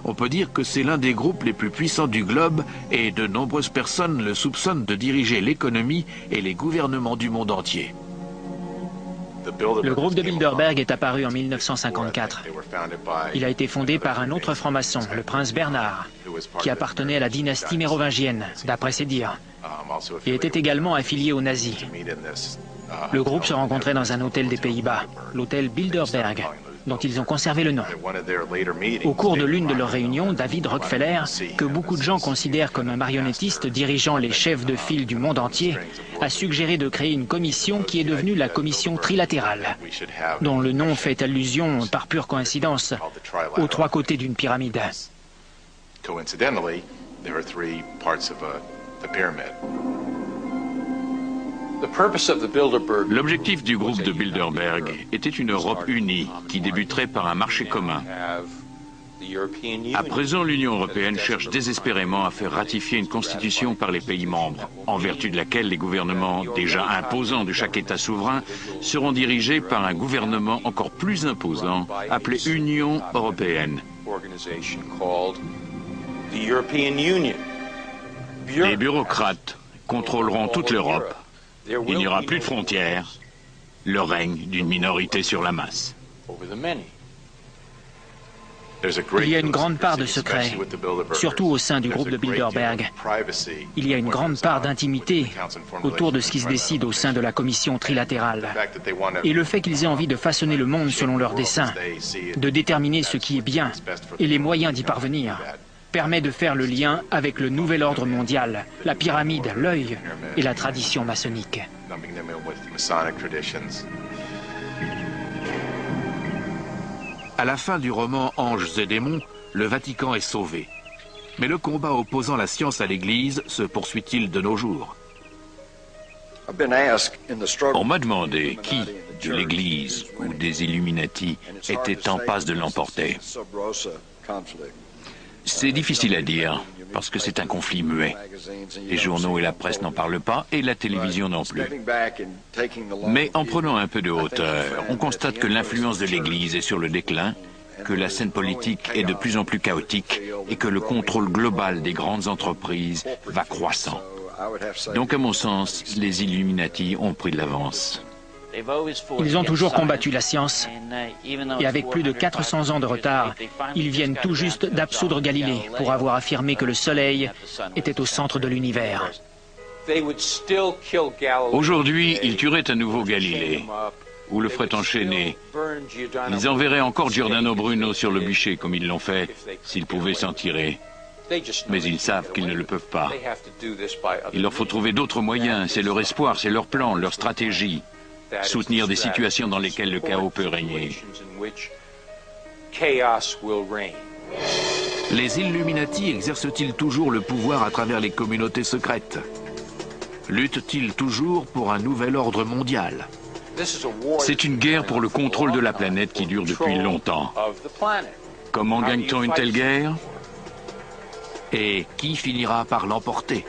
On peut dire que c'est l'un des groupes les plus puissants du globe et de nombreuses personnes le soupçonnent de diriger l'économie et les gouvernements du monde entier. Le groupe de Bilderberg est apparu en 1954. Il a été fondé par un autre franc-maçon, le prince Bernard, qui appartenait à la dynastie mérovingienne, d'après ses dires, et était également affilié aux nazis. Le groupe se rencontrait dans un hôtel des Pays-Bas, l'hôtel Bilderberg, dont ils ont conservé le nom. Au cours de l'une de leurs réunions, David Rockefeller, que beaucoup de gens considèrent comme un marionnettiste dirigeant les chefs de file du monde entier, a suggéré de créer une commission qui est devenue la commission trilatérale, dont le nom fait allusion, par pure coïncidence, aux trois côtés d'une pyramide. L'objectif du groupe de Bilderberg était une Europe unie qui débuterait par un marché commun. À présent, l'Union européenne cherche désespérément à faire ratifier une constitution par les pays membres, en vertu de laquelle les gouvernements déjà imposants de chaque État souverain seront dirigés par un gouvernement encore plus imposant, appelé Union européenne. Les bureaucrates contrôleront toute l'Europe. Il n'y aura plus de frontières, le règne d'une minorité sur la masse. Il y a une grande part de secret, surtout au sein du groupe de Bilderberg. Il y a une grande part d'intimité autour de ce qui se décide au sein de la commission trilatérale. Et le fait qu'ils aient envie de façonner le monde selon leurs desseins, de déterminer ce qui est bien et les moyens d'y parvenir, permet de faire le lien avec le nouvel ordre mondial, la pyramide, l'œil et la tradition maçonnique. À la fin du roman Anges et démons, le Vatican est sauvé. Mais le combat opposant la science à l'Église se poursuit-il de nos jours? On m'a demandé qui, de l'Église ou des Illuminati, était en passe de l'emporter. C'est difficile à dire, parce que c'est un conflit muet. Les journaux et la presse n'en parlent pas, et la télévision non plus. Mais en prenant un peu de hauteur, on constate que l'influence de l'Église est sur le déclin, que la scène politique est de plus en plus chaotique, et que le contrôle global des grandes entreprises va croissant. Donc, à mon sens, les Illuminati ont pris de l'avance. Ils ont toujours combattu la science, et avec plus de 400 ans de retard, ils viennent tout juste d'absoudre Galilée pour avoir affirmé que le Soleil était au centre de l'univers. Aujourd'hui, ils tueraient à nouveau Galilée, ou le feraient enchaîner. Ils enverraient encore Giordano Bruno sur le bûcher, comme ils l'ont fait, s'ils pouvaient s'en tirer. Mais ils savent qu'ils ne le peuvent pas. Il leur faut trouver d'autres moyens, c'est leur espoir, c'est leur plan, leur stratégie. Soutenir des situations dans lesquelles le chaos peut régner. Les Illuminati exercent-ils toujours le pouvoir à travers les communautés secrètes? Luttent-ils toujours pour un nouvel ordre mondial? C'est une guerre pour le contrôle de la planète qui dure depuis longtemps. Comment gagne-t-on une telle guerre? Et qui finira par l'emporter?